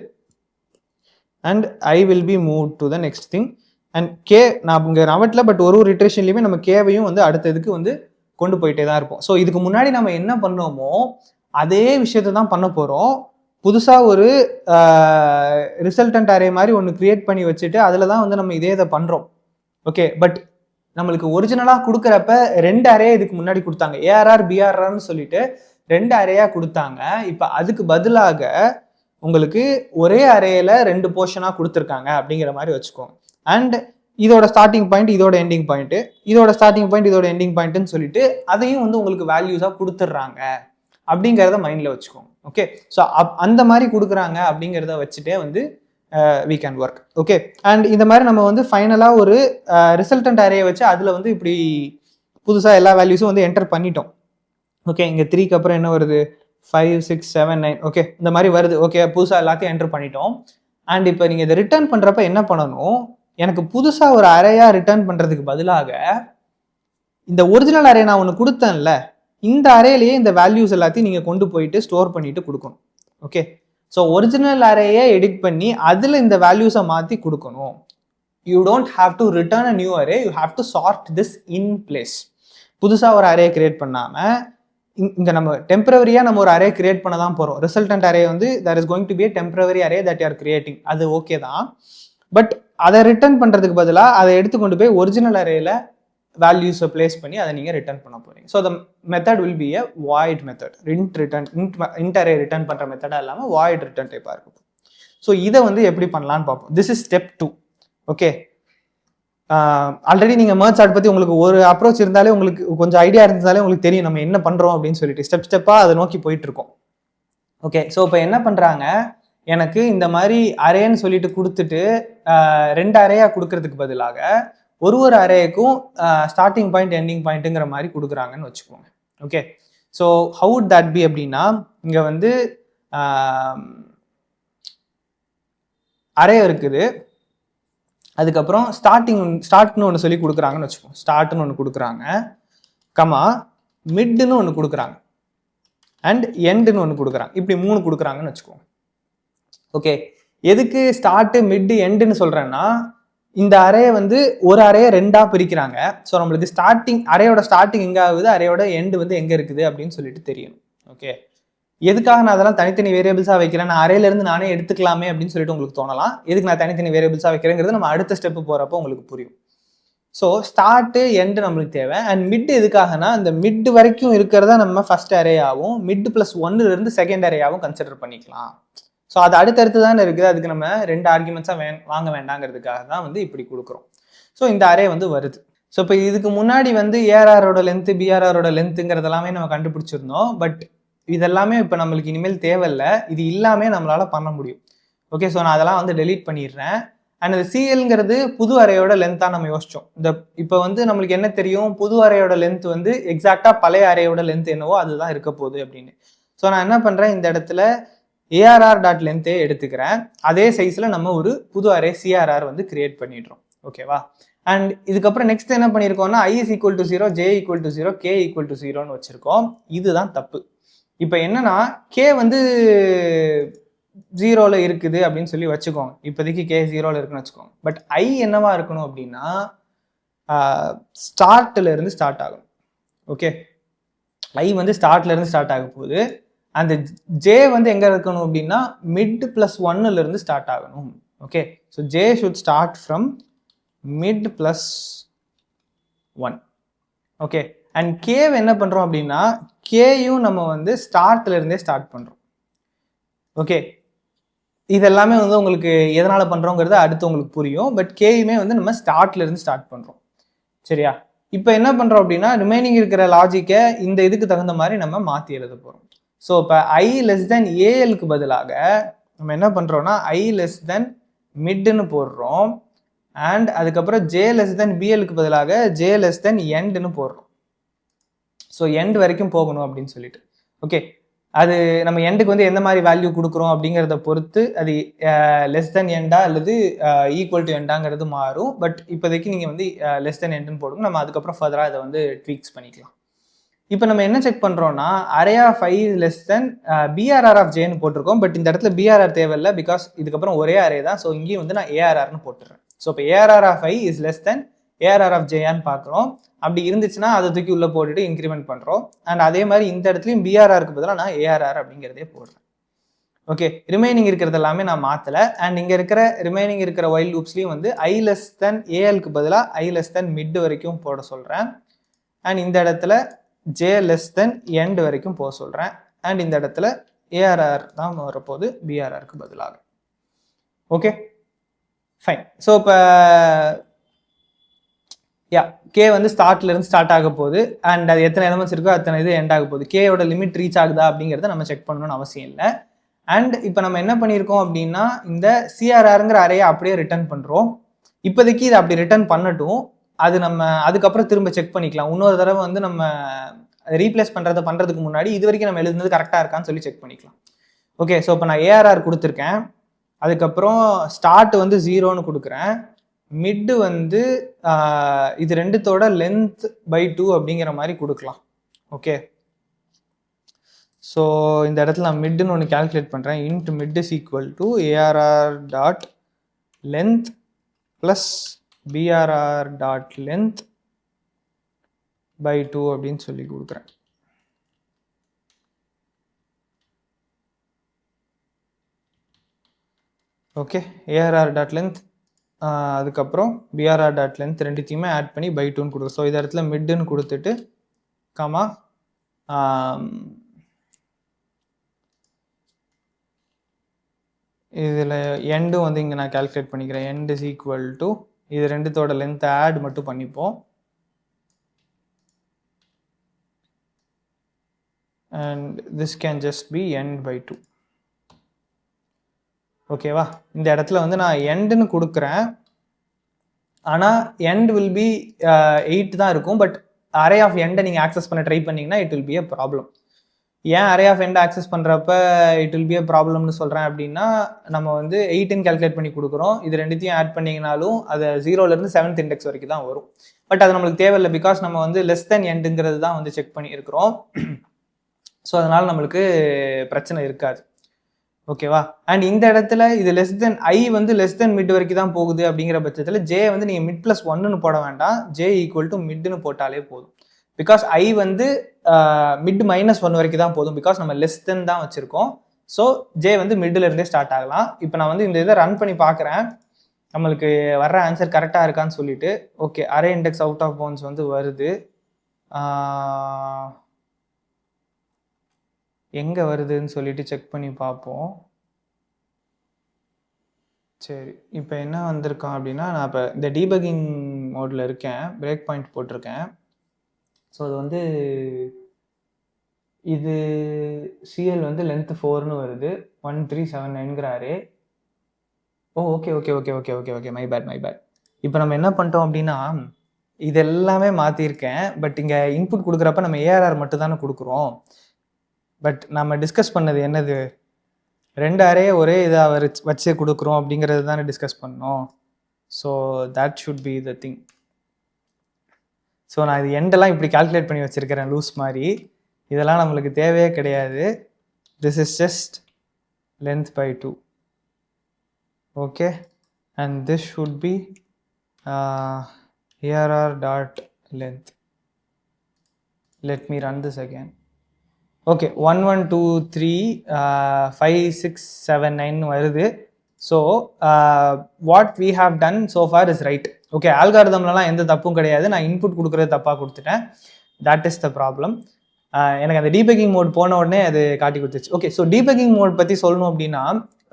And I will B move to the next thing. And K நான் இங்கே நவட்டில், பட் ஒரு இட்ரேஷன்லையுமே நம்ம கேவையும் வந்து அடுத்த இதுக்கு வந்து கொண்டு போயிட்டே தான் இருப்போம். ஸோ இதுக்கு முன்னாடி நம்ம என்ன பண்ணோமோ அதே விஷயத்தை தான் பண்ண போகிறோம். புதுசாக ஒரு ரிசல்டன்ட் அரே மாதிரி ஒன்று கிரியேட் பண்ணி வச்சுட்டு அதில் தான் வந்து நம்ம இதை பண்ணுறோம். ஓகே, பட் நம்மளுக்கு ஒரிஜினலாக கொடுக்குறப்ப 2 அரே இதுக்கு முன்னாடி கொடுத்தாங்க. ஏஆர்ஆர் பிஆர்ஆர்னு சொல்லிட்டு 2 அரேயாக கொடுத்தாங்க. இப்போ அதுக்கு பதிலாக உங்களுக்கு ஒரே அரேயில் 2 போர்ஷனாக கொடுத்துருக்காங்க அப்படிங்கிற மாதிரி வச்சுக்கோங்க. அண்ட் இதோட ஸ்டார்டிங் பாயிண்ட், இதோட எண்டிங் பாயிண்ட்டு, இதோட ஸ்டார்டிங் பாயிண்ட், இதோட எண்டிங் பாயிண்ட்டுன்னு சொல்லிட்டு அதையும் வந்து உங்களுக்கு வேல்யூஸாக கொடுத்துட்றாங்க அப்படிங்கிறத மைண்டில் வச்சுக்கோங்க. ஓகே, ஸோ அந்த மாதிரி கொடுக்குறாங்க அப்படிங்கிறத வச்சுட்டே வந்து we can work. Okay, and இந்த மாதிரி நம்ம வந்து ஃபைனலாக ஒரு ரிசல்டன்ட் அரேயை வச்சு அதில் வந்து இப்படி புதுசாக எல்லா வேல்யூஸும் வந்து என்டர் பண்ணிட்டோம். ஓகே, இங்கே 3க்கு அப்புறம் என்ன வருது, 5 6 7 9. ஓகே, இந்த மாதிரி வருது. ஓகே, புதுசாக எல்லாத்தையும் என்டர் பண்ணிட்டோம். அண்ட் இப்போ நீங்கள் இதை ரிட்டர்ன் பண்ணுறப்ப என்ன பண்ணணும், எனக்கு புதுசாக ஒரு அரேயாக ரிட்டர்ன் பண்ணுறதுக்கு பதிலாக இந்த ஒரிஜினல் அரே நான் ஒன்று கொடுத்தேன்ல, இந்த அரேலேயே இந்த வேல்யூஸ் எல்லாத்தையும் நீங்கள் கொண்டு போயிட்டு ஸ்டோர் பண்ணிட்டு கொடுக்கணும். ஓகே, ஸோ ஒரிஜினல் அரேயே எடிட் பண்ணி அதில் இந்த வேல்யூஸை மாற்றி கொடுக்கணும். You don't have to return a new array, you have to sort this in place. புதுசாக ஒரு அரே கிரியேட் பண்ணாமல் இங்கே நம்ம டெம்பரவரியாக நம்ம ஒரு அரே கிரியேட் பண்ண தான் போகிறோம். ரிசல்டன்ட் அரே வந்து there is going to be a temporary array that you are creating. அது ஓகே தான். பட் அதை ரிட்டர்ன் பண்ணுறதுக்கு பதிலாக அதை எடுத்து கொண்டு போய் ஒரிஜினல் அரேல வேல்யூஸை பிளேஸ் பண்ணி அதை நீங்கள் ரிட்டர்ன் பண்ண போகிறீங்க. So the method will be a void method. Int array return பண்ணுற மெத்தடாக இல்லாமல் void ரிட்டர்ன் டைப்பாக இருக்கும். ஸோ இதை வந்து எப்படி பண்ணலான்னு பார்ப்போம். This is step 2. Okay, already நீங்கள் மெர்ஜ் சார்ட் பற்றி உங்களுக்கு ஒரு அப்ரோச் இருந்தாலே, உங்களுக்கு கொஞ்சம் ஐடியா இருந்தாலே உங்களுக்கு தெரியும் நம்ம என்ன பண்ணுறோம் அப்படின்னு சொல்லிட்டு ஸ்டெப்பாக அதை நோக்கி போயிட்டு இருக்கோம். ஓகே, ஸோ இப்போ என்ன பண்ணுறாங்க, எனக்கு இந்த மாதிரி அரேன்னு சொல்லிட்டு கொடுத்துட்டு 2 அரேயாக கொடுக்கறதுக்கு பதிலாக ஒரு அரேக்கும் ஸ்டார்டிங் பாயிண்ட் எண்டிங் பாயிண்ட்டுங்கிற மாதிரி கொடுக்குறாங்கன்னு வச்சுக்கோங்க. Okay, so how would that be அப்படின்னா, இங்கே வந்து அரே இருக்குது, அதுக்கப்புறம் ஸ்டார்ட்னு ஒன்று சொல்லி கொடுக்குறாங்கன்னு வச்சுக்கோங்க. ஸ்டார்ட்னு ஒன்று கொடுக்குறாங்க, கமா மிட்னு ஒன்று கொடுக்குறாங்க, அண்ட் எண்டுன்னு ஒன்று கொடுக்குறாங்க. இப்படி 3 கொடுக்குறாங்கன்னு வச்சுக்கோங்க. ஓகே, எதுக்கு ஸ்டார்ட் மிட் எண்டுன்னு சொல்கிறேன்னா, இந்த அரே வந்து ஒரு அரேயை 2ஆக பிரிக்கிறாங்க. ஸோ நம்மளுக்கு அரேயோட ஸ்டார்டிங் எங்கே ஆகுது, அரேயோட எண்டு வந்து எங்கே இருக்குது அப்படின்னு சொல்லிட்டு தெரியணும். ஓகே, எதுக்காக நான் அதெல்லாம் தனித்தனி வேரியபிள்ஸாக வைக்கிறேன், நான் அரேலேருந்து நானே எடுத்துக்கலாமே அப்படின்னு சொல்லிட்டு உங்களுக்கு தோணலாம். எதுக்கு நான் தனித்தனி வேரியபிள்ஸாக வைக்கிறேங்கிறது நம்ம அடுத்த ஸ்டெப்பு போகிறப்போ உங்களுக்கு புரியும். ஸோ ஸ்டார்ட்டு எண்டு நம்மளுக்கு தேவை. அண்ட் மிட் எதுக்காகனா, அந்த மிட் வரைக்கும் இருக்கிறத நம்ம ஃபர்ஸ்ட் அரேயாகவும் மிட் ப்ளஸ் 1லேருந்து செகண்ட் அரேயாகவும் கன்சிடர் பண்ணிக்கலாம். ஸோ அது அடுத்தடுத்து தானே இருக்குது, அதுக்கு நம்ம 2 ஆர்குமெண்ட்ஸாக வாங்க வேண்டாங்கிறதுக்காக தான் வந்து இப்படி கொடுக்குறோம். ஸோ இந்த அரே வந்து வருது. ஸோ இப்போ இதுக்கு முன்னாடி வந்து ஏஆர்ஆரோட லென்த்து பிஆர்ஆரோட லென்த்துங்கிறது எல்லாமே நம்ம கண்டுபிடிச்சிருந்தோம். பட் இதெல்லாமே இப்போ நம்மளுக்கு இனிமேல் தேவையில்லை, இது இல்லாமல் நம்மளால பண்ண முடியும். ஓகே, ஸோ நான் அதெல்லாம் வந்து டெலீட் பண்ணிடுறேன். அண்ட் இந்த சிஎல்ங்கிறது புது அரேயோட லென்த்தாக நம்ம யோசிச்சோம். இப்போ வந்து நம்மளுக்கு என்ன தெரியும், புது அரேயோட லென்த் வந்து எக்ஸாக்டாக பழைய அரேயோட லென்த் என்னவோ அதுதான் இருக்க போகுது அப்படின்னு. ஸோ நான் என்ன பண்ணுறேன், இந்த இடத்துல ஏஆர்ஆர் டாட் லென்த்தே எடுத்துக்கிறேன். அதே சைஸில் நம்ம ஒரு புது அரே சிஆர்ஆர் வந்து கிரியேட் பண்ணிடுறோம். ஓகேவா? அண்ட் இதுக்கப்புறம் நெக்ஸ்ட் என்ன பண்ணியிருக்கோம்னா, i is equal to 0, j equal to 0, k equal to 0ன்னு வச்சிருக்கோம். இதுதான் தப்பு. இப்போ என்னன்னா, k வந்து 0ல இருக்குது அப்படின்னு சொல்லி வச்சுக்கோங்க. இப்போதைக்கு k 0ல இருக்குன்னு வச்சுக்கோங்க. பட் i என்னவா இருக்கணும் அப்படின்னா, ஸ்டார்ட்ல இருந்து ஸ்டார்ட் ஆகும். ஓகே, i வந்து ஸ்டார்ட்ல இருந்து ஸ்டார்ட் ஆக போகுது. அந்த j வந்து எங்க இருக்கணும் அப்படின்னா, மிட் பிளஸ் 1ல இருந்து ஸ்டார்ட் ஆகணும். Okay, so j should start from mid plus 1. Okay, and k என்ன பண்றோம் அப்படின்னா, k-யும் நம்ம வந்து ஸ்டார்ட்ல இருந்தே ஸ்டார்ட் பண்றோம். ஓகே, இதெல்லாமே வந்து உங்களுக்கு எதனால பண்றோங்கிறது அடுத்து உங்களுக்கு புரியும். பட் k-யுமே வந்து நம்ம ஸ்டார்ட்ல இருந்து ஸ்டார்ட் பண்றோம். சரியா? இப்போ என்ன பண்றோம் அப்படின்னா, ரிமைனிங் இருக்கிற லாஜிக்கை இந்த இதுக்கு தகுந்த மாதிரி நம்ம மாற்றி எழுத போறோம். ஸோ இப்போ i less than al-க்கு பதிலாக நம்ம என்ன பண்றோம்னா, i less than mid-ன்னு போடுறோம். அண்ட் அதுக்கப்புறம் j less than bl-க்கு பதிலாக j less than end-ன்னு போடுறோம். ஸோ எண்ட் வரைக்கும் போகணும் அப்படின்னு சொல்லிட்டு. ஓகே, அது நம்ம எண்டுக்கு வந்து எந்த மாதிரி வேல்யூ கொடுக்குறோம் அப்படிங்கிறத பொறுத்து அது லெஸ் தென் எண்டா அல்லது ஈக்குவல் டு எண்டாங்கிறது மாறும். பட் இப்போதைக்கு நீங்கள் வந்து லெஸ் தென் எண்டுன்னு போடுங்க. நம்ம அதுக்கப்புறம் ஃபர்தராக இதை வந்து ட்வீக்ஸ் பண்ணிக்கலாம். இப்போ நம்ம என்ன செக் பண்ணுறோம்னா, array of i less than பிஆர்ஆர் of ஜேன்னு போட்டிருக்கோம். பட் இந்த இடத்துல பிஆர்ஆர் தேவையில்லை, பிகாஸ் இதுக்கப்புறம் ஒரே அரே தான். ஸோ இங்கேயும் வந்து நான் ஏஆர்ஆர்னு போட்டுறேன். ஸோ இப்போ ARR of i is less than ARR of ஜேன்னு பார்க்குறோம். அப்படி இருந்துச்சுன்னா அதை தூக்கி உள்ளே போட்டுட்டு இன்க்ரிமெண்ட் பண்ணுறோம். அண்ட் அதே மாதிரி இந்த இடத்துலையும் பிஆர்ஆருக்கு பதிலாக நான் ஏஆர்ஆர் அப்படிங்கிறதே போடுறேன். ஓகே, ரிமைனிங் இருக்கிறது எல்லாமே நான் மாற்றலை. அண்ட் இங்கே இருக்கிற ரிமைனிங் இருக்கிற வைல் லூப்ஸ்லையும் வந்து i லெஸ் தென் ஏஎல்க்கு பதிலாக i லெஸ் தென் மிட் வரைக்கும் போட சொல்கிறேன். அண்ட் இந்த இடத்துல j லெஸ் தென் எண்ட் வரைக்கும் போக சொல்கிறேன். அண்ட் இந்த இடத்துல ஏஆர்ஆர் தான் வரப்போகுது பிஆர்ஆருக்கு பதிலாக. Okay, fine. ஸோ இப்போ k வந்து ஸ்டார்ட்ல இருந்து ஸ்டார்ட் ஆக போகுது. அண்ட் அது எத்தனை எலமெண்ட்ஸ் இருக்கோ அத்தனை இது எண்ட் ஆக போகுது. k-யோட லிமிட் ரீச் ஆகுதா அப்படிங்கிறத நம்ம செக் பண்ணணும்னு அவசியம் இல்லை. அண்ட் இப்போ நம்ம என்ன பண்ணியிருக்கோம் அப்படின்னா, இந்த சிஆர்ஆருங்கிற அரேயை அப்படியே ரிட்டர்ன் பண்ணுறோம். இப்போதைக்கு இதை அப்படி ரிட்டர்ன் பண்ணட்டும். அது நம்ம அதுக்கப்புறம் திரும்ப செக் பண்ணிக்கலாம். இன்னொரு தடவை வந்து நம்ம ரீப்ளேஸ் பண்ணுறதுக்கு முன்னாடி இது வரைக்கும் நம்ம எழுதுனது கரெக்டாக இருக்கான்னு சொல்லி செக் பண்ணிக்கலாம். ஓகே, ஸோ இப்போ நான் ஏஆர்ஆர் கொடுத்துருக்கேன். அதுக்கப்புறம் ஸ்டார்ட் வந்து 0ன்னு கொடுக்குறேன். மிட்டு வந்து இது ரெண்டுத்தோட லென்த் பை 2 அப்படிங்கிற மாதிரி கொடுக்கலாம். ஓகே, ஸோ இந்த இடத்துல நான் மிட்டுன்னு ஒன்று கேல்குலேட் பண்ணுறேன். Int mid is equal to ARR dot length plus BRR dot length by 2 அப்படின்னு சொல்லி கொடுக்குறேன். ஓகே, ஏஆர்ஆர் டாட் லென்த் அதுக்கப்புறம் பிஆர்ஆர் டாட் லென்த் ரெண்டுத்தையுமே ஆட் பண்ணி பை 2ன்னு கொடுக்கும். ஸோ இந்த இடத்துல மிட்டுன்னு கொடுத்துட்டு கமா இதில் எண்டும் வந்து இங்கே நான் கால்குலேட் பண்ணிக்கிறேன். எண்ட் இஸ் ஈக்குவல் டு இது ரெண்டுத்தோட லென்த்தை ஆட் மட்டும் பண்ணிப்போம். And this can just be end by 2. ஓகேவா? இந்த இடத்துல வந்து நான் எண்டுன்னு கொடுக்குறேன், ஆனால் எண்ட் வில் பி 8 தான் இருக்கும். பட் அரே ஆஃப் எண்டை நீங்கள் ஆக்சஸ் பண்ண ட்ரை பண்ணிங்கன்னா it will be a problem. ஏன் அரே ஆஃப் எண்ட் ஆக்சஸ் பண்ணுறப்ப இட் வில் பி அ ப்ராப்ளம்னு சொல்கிறேன் அப்படின்னா, நம்ம வந்து 8ன்னு கால்குலேட் பண்ணி கொடுக்குறோம். இது ரெண்டுத்தையும் ஆட் பண்ணிங்கனாலும் அது 0லேருந்து 7th இண்டெக்ஸ் வரைக்கும் தான் வரும். பட் அது நம்மளுக்கு தேவையில்லை, பிகாஸ் நம்ம வந்து லெஸ் தென் எண்டுங்கிறது தான் வந்து செக் பண்ணியிருக்கிறோம். ஸோ அதனால் நம்மளுக்கு பிரச்சனை இருக்காது. ஓகேவா? அண்ட் இந்த இடத்துல இது லெஸ் தென் ஐ வந்து லெஸ் தென் மிட் வரைக்கும் தான் போகுது அப்படிங்கிற பட்சத்தில் ஜே வந்து நீங்கள் மிட் ப்ளஸ் 1ன்னு போட வேண்டாம், ஜே ஈக்குவல் டு மிட்னு போட்டாலே போதும். பிகாஸ் ஐ வந்து மிட் -1 வரைக்கும் தான் போதும், பிகாஸ் நம்ம லெஸ் தென் தான் வச்சுருக்கோம். ஸோ ஜே வந்து மிட்ல இருந்தே ஸ்டார்ட் ஆகலாம். இப்போ நான் வந்து இந்த இதை ரன் பண்ணி பார்க்குறேன், நம்மளுக்கு வர்ற ஆன்சர் கரெக்டாக இருக்கான்னு சொல்லிட்டு. Okay, array index out of bounds வந்து வருது. எங்கே வருதுன்னு சொல்லிட்டு செக் பண்ணி பார்ப்போம். சரி, இப்போ என்ன வந்திருக்கான் அப்படின்னா, நான் இப்போ இந்த டீபக்கிங் மோடில் இருக்கேன், பிரேக் பாயிண்ட் போட்டிருக்கேன். ஸோ அது வந்து இது சிஎல் வந்து லென்த் 4ன்னு வருது, 1379ங்கிறாரு. Okay okay okay okay okay okay my bad. இப்போ நம்ம என்ன பண்ணிட்டோம் அப்படின்னா, இது எல்லாமே மாற்றிருக்கேன். பட் இங்கே இன்புட் கொடுக்குறப்ப நம்ம ஏஆர்ஆர் மட்டும் தானே கொடுக்குறோம். பட் நம்ம டிஸ்கஸ் பண்ணது என்னது, 2 அரே ஒரே இதாக வச்சு கொடுக்குறோம் அப்படிங்கிறது தானே டிஸ்கஸ் பண்ணோம். So that should be the thing. So நான் இது எண்டெல்லாம் இப்படி கால்குலேட் பண்ணி வச்சுருக்கிறேன் லூஸ் மாதிரி. இதெல்லாம் நம்மளுக்கு தேவையே கிடையாது. This is just length by 2. Okay, and this should be ARR dot length. Let me run this again. Okay, 1 1 2 3 5 6 7 9 வருது. So what we have done so far is right. Okay, ஆல்காரிதம்லாம் எந்த தப்பும் கிடையாது, நான் இன்புட் கொடுக்குறது தப்பாக கொடுத்துட்டேன். That is the problem. எனக்கு அந்த டீபக்கிங் மோட் போன உடனே அது காட்டி கொடுத்துச்சு. ஓகே, ஸோ டீபக்கிங் மோட் பற்றி சொல்லணும் அப்படின்னா,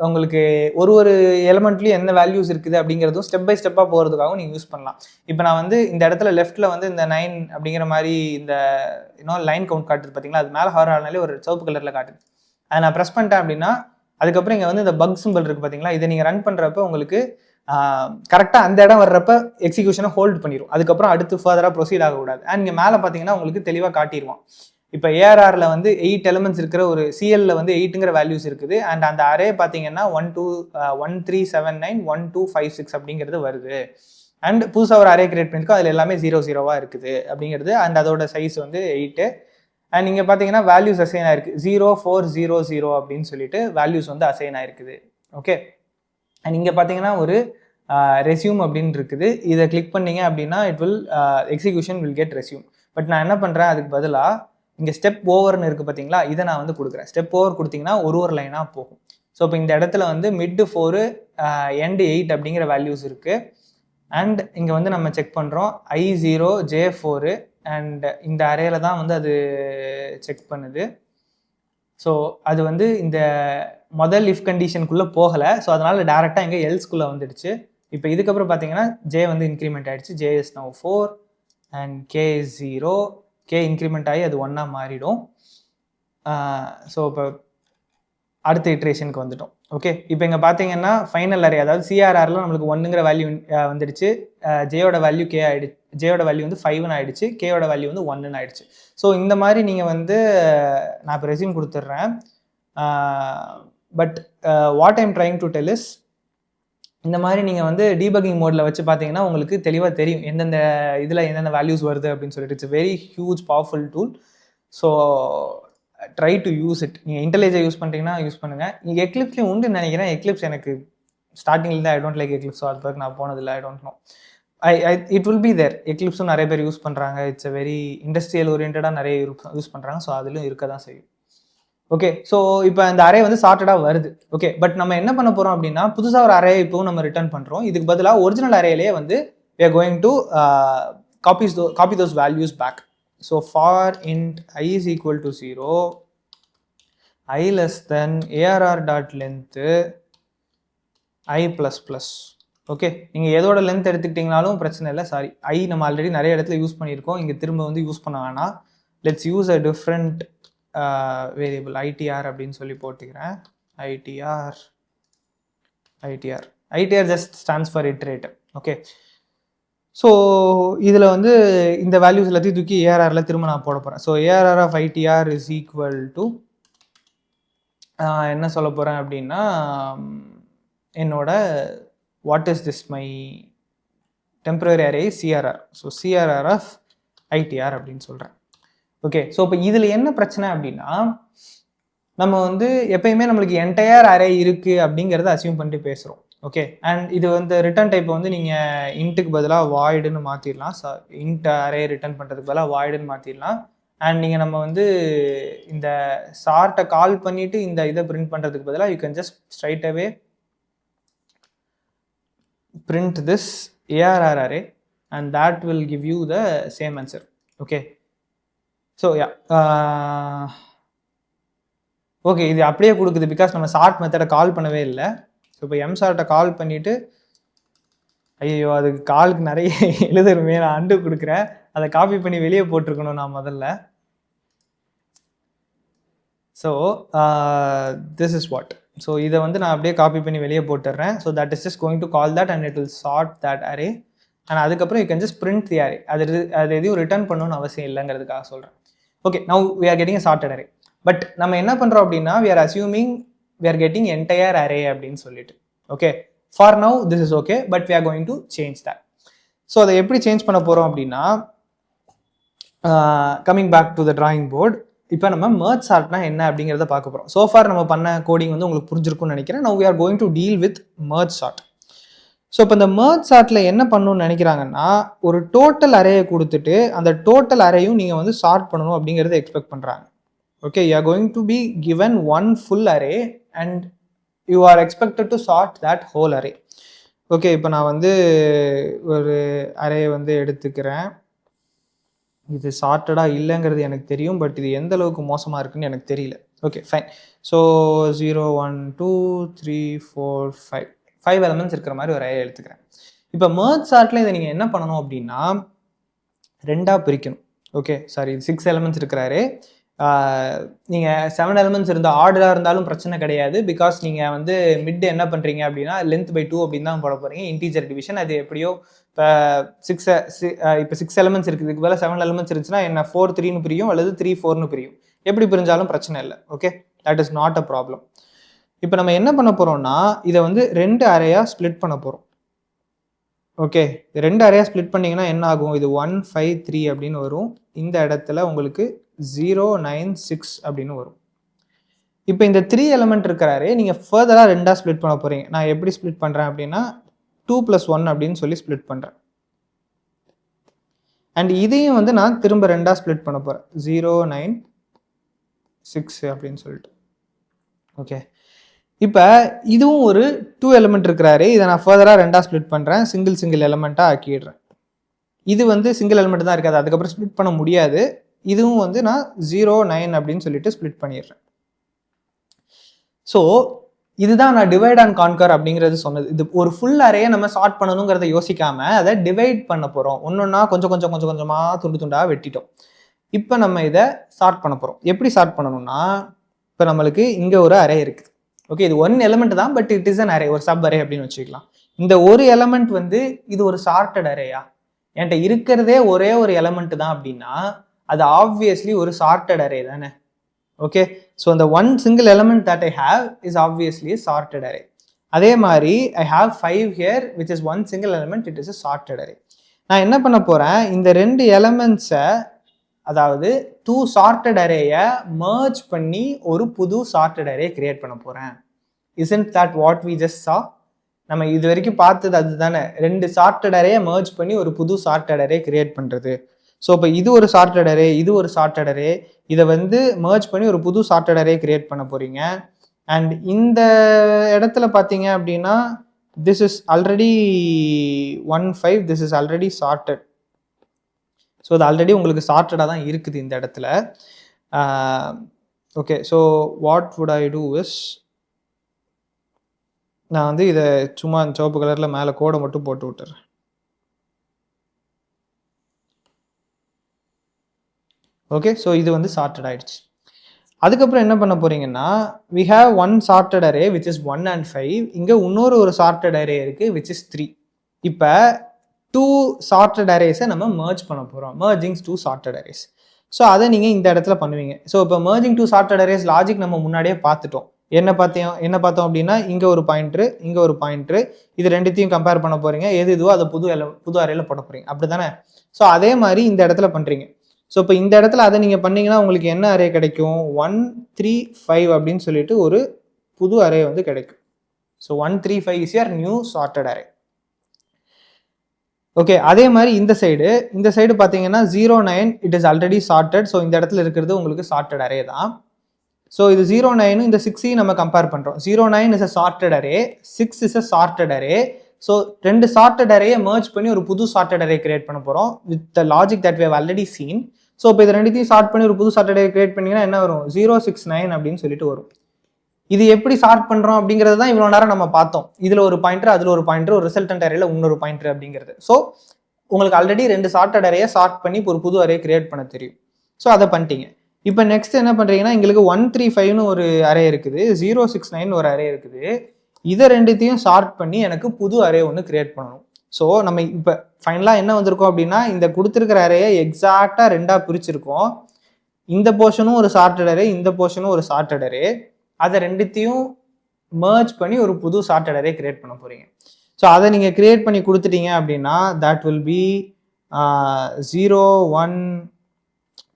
உங்களுக்கு ஒரு எலமெண்ட்லேயும் என்ன வேல்யூஸ் இருக்குது அப்படிங்கிறதும் ஸ்டெப் பை ஸ்டெப்பாக போகிறதுக்காகவும் நீங்கள் யூஸ் பண்ணலாம். இப்போ நான் வந்து இந்த இடத்துல லெஃப்ட்டில் வந்து இந்த 9 அப்படிங்கிற மாதிரி இந்த லைன் கவுண்ட் காட்டுது பார்த்தீங்களா, அது மேலே ஹார் ஆனாலே ஒரு சிவப்பு கலரில் காட்டுது. அதை நான் ப்ரெஸ் பண்ணிட்டேன் அப்படின்னா அதுக்கப்புறம் இங்கே வந்து இந்த பக் சிம்பிள் இருக்குது பார்த்தீங்களா, இதை நீங்கள் ரன் பண்ணுறப்ப உங்களுக்கு கரெக்டாக அந்த இடம் வர்றப்ப எக்ஸிக்யூஷனை ஹோல்ட் பண்ணிடும். அதுக்கப்புறம் அடுத்து ஃபர்தராக ப்ரொசீட் ஆகக்கூடாது. அண்ட் இங்கே மேலே பார்த்தீங்கன்னா உங்களுக்கு தெளிவாக காட்டிடுவான். இப்போ ஏஆர்ஆரில் வந்து 8 எலிமெண்ட்ஸ் இருக்கிற ஒரு சிஎல்ல வந்து 8ங்கிற வேல்யூஸ் இருக்குது. அண்ட் அந்த அரே பார்த்தீங்கன்னா 1 2 1 3 7 9 1 2 5 6 அப்படிங்கிறது வருது. அண்ட் புதுசாக ஒரு அரே கிரியேட் பண்ணியிருக்கோம், அதில் எல்லாமே 0 0 இருக்குது அப்படிங்கிறது. அண்ட் அதோட சைஸ் வந்து 8. அண்ட் இங்கே பார்த்தீங்கன்னா வேல்யூஸ் அசைன் ஆயிருக்கு, 0 4 0 0 அப்படின்னு சொல்லிட்டு வேல்யூஸ் வந்து அசைன் ஆயிருக்குது. ஓகே, அண்ட் இங்கே பார்த்தீங்கன்னா ஒரு ரெஸ்யூம் அப்படின்னு இருக்குது. இதை கிளிக் பண்ணீங்க அப்படின்னா it will execution will get resume. But நான் என்ன பண்ணுறேன், அதுக்கு பதிலாக இங்கே ஸ்டெப் ஓவர்னு இருக்குது பார்த்தீங்களா, இதை நான் வந்து கொடுக்குறேன். ஸ்டெப் ஓவர் கொடுத்தீங்கன்னா ஒரு லைனாக போகும். ஸோ இப்போ இந்த இடத்துல வந்து மிட் 4 எண்ட் 8 அப்படிங்கிற வேல்யூஸ் இருக்குது. அண்ட் இங்கே வந்து நம்ம செக் பண்ணுறோம் I0 J4 அண்ட் இந்த அரேல தான் வந்து அது செக் பண்ணுது. ஸோ அது வந்து இந்த முதல் இஃப் கண்டிஷனுக்குள்ளே போகலை. ஸோ அதனால் டேரெக்டாக இங்கே எல்ஸ்குள்ளே வந்துடுச்சு. இப்போ இதுக்கப்புறம் பார்த்தீங்கன்னா ஜே வந்து இன்க்ரிமெண்ட் ஆகிடுச்சு. J is now 4 and K is 0. K increment ஆகி அது 1ஆக மாறிடும். ஸோ இப்போ அடுத்த இட்ரேஷனுக்கு வந்துட்டோம். ஓகே, இப்போ இங்கே பார்த்தீங்கன்னா ஃபைனல் அரே, அதாவது சிஆர்ஆரில் நம்மளுக்கு 1ங்கிற வேல்யூ வந்துடுச்சு. ஜேயோட வேல்யூ கே ஆகிடுச்சு, ஜேயோட வேல்யூ வந்து 5ன்னு ஆகிடுச்சு, கேயோட வேல்யூ வந்து 1ன்னு ஆகிடுச்சு. ஸோ இந்த மாதிரி நீங்கள் வந்து நான் இப்போ ரெஸ்யூம் கொடுத்துட்றேன். But what I'm trying to tell is, இந்த மாதிரி நீங்கள் வந்து டீபக்கிங் மோடில் வச்சு பார்த்தீங்கன்னா உங்களுக்கு தெளிவாக தெரியும் எந்தெந்த இதில் எந்தெந்த வேல்யூஸ் வருது அப்படின்னு சொல்லிட்டு. It's very huge powerful tool. So try to use it. நீங்கள் இன்டெலிஜை யூஸ் பண்ணுறீங்கன்னா யூஸ் பண்ணுங்கள். நீங்கள் எக்லிப்ஸ்லேயும் உண்டுன்னு நினைக்கிறேன். எக்லிப்ஸ் எனக்கு ஸ்டார்டிங்லேருந்து I don't like Eclipse. So அது பிறகு நான் போனதில்லை, I don't know. It will be there. எக்லிப்ஸும் நிறைய பேர் யூஸ் பண்ணுறாங்க. இட்ஸ் அ வெரி இண்டஸ்ட்ரியல் ஓரியன்டாக நிறைய யூஸ் பண்ணுறாங்க. ஸோ அதிலும் இருக்க தான் செய்யும். ஓகே, ஸோ இப்போ இந்த அரே வந்து சார்ட்டடாக வருது. ஓகே, பட் நம்ம என்ன பண்ண போகிறோம் அப்படின்னா புதுசாக ஒரு அரே இப்போவும் நம்ம ரிட்டர்ன் பண்ணுறோம். இதுக்கு பதிலாக ஒரிஜினல் அரேலேயே வந்து we are going to copy those values back. So for int I is equal to 0, I less than arr dot length I plus plus. Okay, நீங்கள் எதோட லென்த் எடுத்துக்கிட்டிங்கனாலும் பிரச்சனை இல்லை. சாரி, ஐ நம்ம ஆல்ரெடி நிறைய இடத்துல யூஸ் பண்ணியிருக்கோம், இங்கே திரும்ப வந்து யூஸ் பண்ண வேணாம். Let's use a different variable ITR அப்படின்னு சொல்லி போட்டுக்கிறேன். ITR just stands for iterator. Okay, so இதில் வந்து இந்த வேல்யூஸ் எல்லாத்தையும் தூக்கி ஏஆர்ஆரில் திரும்ப நான் போட போகிறேன். So ARR of ITR is equal to என்ன சொல்ல போகிறேன் அப்படின்னா என்னோட what is this my temporary array CRR. So CRR of ITR அப்படின்னு சொல்கிறேன். ஓகே, ஸோ இப்போ இதில் என்ன பிரச்சனை அப்படின்னா நம்ம வந்து எப்பயுமே நம்மளுக்கு என்டையர் அரே இருக்குது அப்படிங்கிறத அசியூம் பண்ணிட்டு பேசுகிறோம். ஓகே, அண்ட் இது வந்து ரிட்டர்ன் டைப்பை வந்து நீங்கள் இன்ட்டுக்கு பதிலாக வாய்டுன்னு மாற்றிடலாம். இன்ட் அரே ரிட்டர்ன் பண்ணுறதுக்கு பதிலாக வாய்டுன்னு மாற்றிடலாம். அண்ட் நீங்கள் நம்ம வந்து இந்த சார்ட்டை கால் பண்ணிவிட்டு இந்த இதை பிரிண்ட் பண்ணுறதுக்கு பதிலாக you can just straight away print this ARR array and that will give you the same answer. Okay, so yeah, okay, இது அப்படியே கொடுக்குது பிகாஸ் நம்ம சார்ட் மெத்தடை கால் பண்ணவே இல்லை. ஸோ இப்போ எம் சார்ட்டை கால் பண்ணிவிட்டு ஐயோ அதுக்கு காலுக்கு நிறைய எழுதுறமே, நான் அண்டு கொடுக்குறேன், அதை காப்பி பண்ணி வெளியே போட்டிருக்கணும் நான் முதல்ல. So this is what. So இதை வந்து நான் அப்படியே காப்பி பண்ணி வெளியே போட்டுடுறேன். So that is just going to call that and it will sort that array and அதுக்கப்புறம் you can just print the array. அது எதையும் ரிட்டர்ன் பண்ணணும்னு அவசியம் இல்லைங்கிறதுக்காக சொல்கிறேன். Okay, now we are getting sorted array. But நம்ம என்ன பண்ணுறோம் அப்படின்னா we are assuming we are getting entire array அப்படின்னு சொல்லிட்டு. Okay, for now this is okay, but we are going to change that. So அதை எப்படி சேஞ்ச் பண்ண போகிறோம் அப்படின்னா coming back to the drawing board, இப்போ நம்ம மெர்ஜ் சார்ட்னா என்ன அப்படிங்கிறத பார்க்க போகிறோம். சோஃபார் நம்ம பண்ண கோடிங் வந்து உங்களுக்கு புரிஞ்சிருக்கும்னு நினைக்கிறேன். Now we are going to deal with merge sort. So இப்போ இந்த மெர்ஜ் சார்ட்டில் என்ன பண்ணணும்னு நினைக்கிறாங்கன்னா ஒரு டோட்டல் அரேயை கொடுத்துட்டு அந்த டோட்டல் அரேயும் நீங்கள் வந்து சார்ட் பண்ணணும் அப்படிங்கிறத எக்ஸ்பெக்ட் பண்ணுறாங்க. Okay, you are going to be given one full array and you are expected to sort that whole array. Okay, இப்போ நான் வந்து ஒரு அரே வந்து எடுத்துக்கிறேன். இது சார்ட்டடாக இல்லைங்கிறது எனக்கு தெரியும், பட் இது எந்த அளவுக்கு மோசமாக இருக்குன்னு எனக்கு தெரியல. Okay, fine. ஸோ 0 1 2 3 4 5 எலமெண்ட்ஸ் இருக்கிற மாதிரி ஒரு அரே எடுத்துக்கிறேன். இப்போ மெர்ஜ் சார்ட்டில் இதை நீங்கள் என்ன பண்ணணும் அப்படின்னா ரெண்டாக பிரிக்கணும். ஓகே, சாரி, 6 எலமெண்ட்ஸ் இருக்கிறாரு. நீங்கள் 7 எலமெண்ட்ஸ் இருந்தால் ஆர்டராக இருந்தாலும் பிரச்சனை கிடையாது. பிகாஸ் நீங்கள் வந்து மிட் என்ன பண்ணுறீங்க அப்படின்னா லென்த் பை 2 அப்படின்னு தான் போட போகிறீங்க. இன்டீஜர் டிவிஷன் அது எப்படியோ இப்போ 6 எலமெண்ட்ஸ் இருக்குது, இதுக்கு மேலே 7 எலமெண்ட்ஸ் இருந்துச்சுன்னா என்ன 4 3ன்னு பிரியும் அல்லது 3 4ன்னு பிரியும். எப்படி பிரிஞ்சாலும் பிரச்சனை இல்லை. Okay, that is not a problem. இப்போ நம்ம என்ன பண்ண போகிறோம்னா இதை வந்து 2 அரேயாக ஸ்ப்ளிட் பண்ண போகிறோம். ஓகே, 2 அரேயாக ஸ்ப்ளிட் பண்ணிங்கன்னா என்ன ஆகும், இது 1 5 3 அப்படின்னு வரும். இந்த இடத்துல உங்களுக்கு 0 9 6 அப்படின்னு வரும். இப்போ இந்த 3 எலமெண்ட் இருக்கிறாரு நீங்கள் ஃபர்தராக 2ஆக ஸ்ப்ளிட் பண்ண போகிறீங்க. நான் எப்படி ஸ்ப்ளிட் பண்ணுறேன் அப்படின்னா 2 + 1 அப்படின்னு சொல்லி ஸ்ப்ளிட் பண்ணுறேன். அண்ட் இதையும் வந்து நான் திரும்ப 2ஆக ஸ்ப்ளிட் பண்ண போகிறேன், 0 9 6 அப்படின்னு சொல்லிட்டு. ஓகே, இப்போ இதுவும் ஒரு 2 எலமெண்ட் இருக்கிறாரு, இதை நான் ஃபர்தராக 2ஆக ஸ்ப்ளிட் பண்ணுறேன், சிங்கிள் எலமெண்ட்டாக ஆக்கிடுறேன். இது வந்து சிங்கிள் எலமெண்ட் தான் இருக்காது, அதுக்கப்புறம் ஸ்ப்ளிட் பண்ண முடியாது. இதுவும் வந்து நான் 0 9 அப்படின்னு சொல்லிட்டு ஸ்ப்ளிட் பண்ணிடுறேன். ஸோ இதுதான் நான் டிவைட் அண்ட் கான்கர் அப்படிங்கிறது சொன்னது. இது ஒரு ஃபுல் அரேயை நம்ம சார்ட் பண்ணணுங்கிறத யோசிக்காம அதை டிவைட் பண்ண போகிறோம். ஒன்றொன்னா கொஞ்சமாக துண்டாக வெட்டிட்டோம். இப்போ நம்ம இதை சார்ட் பண்ண போகிறோம். எப்படி சார்ட் பண்ணணும்னா இப்போ நம்மளுக்கு இங்கே ஒரு அரே இருக்குது. ஓகே, இது 1 எலமெண்ட் தான், but it is an array, ஒரு சப் அரே அப்படின்னு வச்சுக்கலாம். இந்த ஒரு எலமெண்ட் வந்து இது ஒரு சார்ட்டட் அரேயா, என்கிட்ட இருக்கிறதே ஒரே ஒரு எலமெண்ட் தான் அப்படின்னா அது ஆப்வியஸ்லி ஒரு சார்ட்டட் அரே தானே. ஓகே, ஸோ அந்த one single element that I have is obviously sorted array. அதே மாதிரி I have 5 here which is one single element, it is a sorted array. நான் என்ன பண்ண போகிறேன், இந்த 2 எலமெண்ட்ஸை அதாவது 2 சார்ட்டட் அரேயை மர்ஜ் பண்ணி ஒரு புது சார்ட்டட் அரே கிரியேட் பண்ண போகிறேன். isn't that what we just saw? நம்ம இது வரைக்கும் பார்த்தது அதுதானே, 2 சார்ட்டட் அரேயை மர்ஜ் பண்ணி ஒரு புது சார்ட்டட் அரே கிரியேட் பண்ணுறது. ஸோ இப்போ இது ஒரு சார்ட்டட் அரே, இது ஒரு சார்ட்டட் அரே. இதை வந்து merge பண்ணி ஒரு புது சார்ட்டட் அரே கிரியேட் பண்ண போறீங்க. அண்ட் இந்த இடத்துல பார்த்தீங்க அப்படின்னா this is already 1 5, this is already sorted. So இது ஆல்ரெடி உங்களுக்கு சார்ட்டடாக தான் இருக்குது இந்த இடத்துல. Okay, so what would I do is, நான் வந்து இதை சும்மா சிவப்பு கலரில் மேலே கோடை மட்டும் போட்டு விட்டுறேன். ஓகே, ஸோ இது வந்து சார்ட்டட் ஆயிடுச்சு. அதுக்கப்புறம் என்ன பண்ண போறீங்கன்னா we have one sorted array which is 1 and 5. இங்கே இன்னொரு ஒரு sorted array இருக்கு which is 3. இப்போ 2 sorted arrays-ஐ நம்ம merge பண்ண போகிறோம். merging 2 sorted arrays. ஸோ அதை நீங்கள் இந்த இடத்துல பண்ணுவீங்க. ஸோ இப்போ merging 2 sorted arrays லாஜிக் நம்ம முன்னாடியே பார்த்துட்டோம். என்ன பார்த்தோம் அப்படின்னா இங்கே ஒரு பாயிண்ட்ரு, இங்கே ஒரு பாயிண்ட்ரு, இது ரெண்டுத்தையும் கம்பேர் பண்ண போறீங்க. எது இதுவோ அதை புது அரேல போட போறீங்க, அப்படி தானே? ஸோ அதே மாதிரி இந்த இடத்துல பண்ணுறீங்க. ஸோ இப்போ இந்த இடத்துல அதை நீங்கள் பண்ணீங்கன்னா உங்களுக்கு என்ன அரே கிடைக்கும்? 1 3 5 அப்படின்னு சொல்லிட்டு ஒரு புது அரே வந்து கிடைக்கும். So 1 3 5 is your new sorted array. Okay, அதே மாதிரி இந்த சைடு பார்த்தீங்கன்னா 0 9 it is already sorted. So இந்த இடத்துல இருக்கிறது உங்களுக்கு சார்ட்டட் அரே தான். ஸோ இது 0 9 இந்த 6 நம்ம கம்பேர் பண்ணுறோம். 0 9 is a sorted array, 6 is a sorted array. So ரெண்டு சார்ட்டட் அரேயை merge பண்ணி ஒரு புது சார்ட்டட் அரே கிரியேட் பண்ண போகிறோம் with the logic that we have already seen. So இப்போ இது ரெண்டுத்தையும் சார்ட் பண்ணி ஒரு புது சார்ட்டட் அரே கிரியேட் பண்ணிங்கன்னா என்ன வரும்? 0 6 9 அப்படின்னு சொல்லிட்டு வரும். இது எப்படி சார்ட் பண்ணுறோம் அப்படிங்கிறது தான் இவ்வளோ நேரம் நம்ம பார்த்தோம். இதில் ஒரு பாயிண்டர், அதில் ஒரு பாயிண்டர், ஒரு ரிசல்டன்ட் அரேல இன்னொரு பாயிண்டர் அப்படிங்கிறது. ஸோ உங்களுக்கு ஆல்ரெடி ரெண்டு சார்ட்டட் அரேயை சார்ட் பண்ணி ஒரு புது அரே கிரியேட் பண்ண தெரியும். ஸோ அதை பண்ணிட்டீங்க. இப்போ நெக்ஸ்ட் என்ன பண்ணுறீங்கன்னா எங்களுக்கு 1 3 5னு ஒரு அரே இருக்குது, 0 6 9 ஒரு அரே இருக்குது. இதை ரெண்டுத்தையும் சார்ட் பண்ணி எனக்கு புது அரே ஒன்று கிரியேட் பண்ணணும். ஸோ நம்ம இப்போ ஃபைனலாக என்ன வந்திருக்கோம் அப்படின்னா இந்த கொடுத்துருக்கிற அரேயை எக்ஸாக்டாக ரெண்டாக பிரிச்சிருக்கோம். இந்த போர்ஷனும் ஒரு சார்ட்டட் அரே, இந்த போர்ஷனும் ஒரு சார்ட்டட் அரே. அதை ரெண்டுத்தையும் merge பண்ணி ஒரு புது சார்ட்டட் அரே கிரியேட் பண்ண போறீங்க. ஸோ அதை நீங்கள் கிரியேட் பண்ணி கொடுத்துட்டீங்க அப்படின்னா that will be 0 1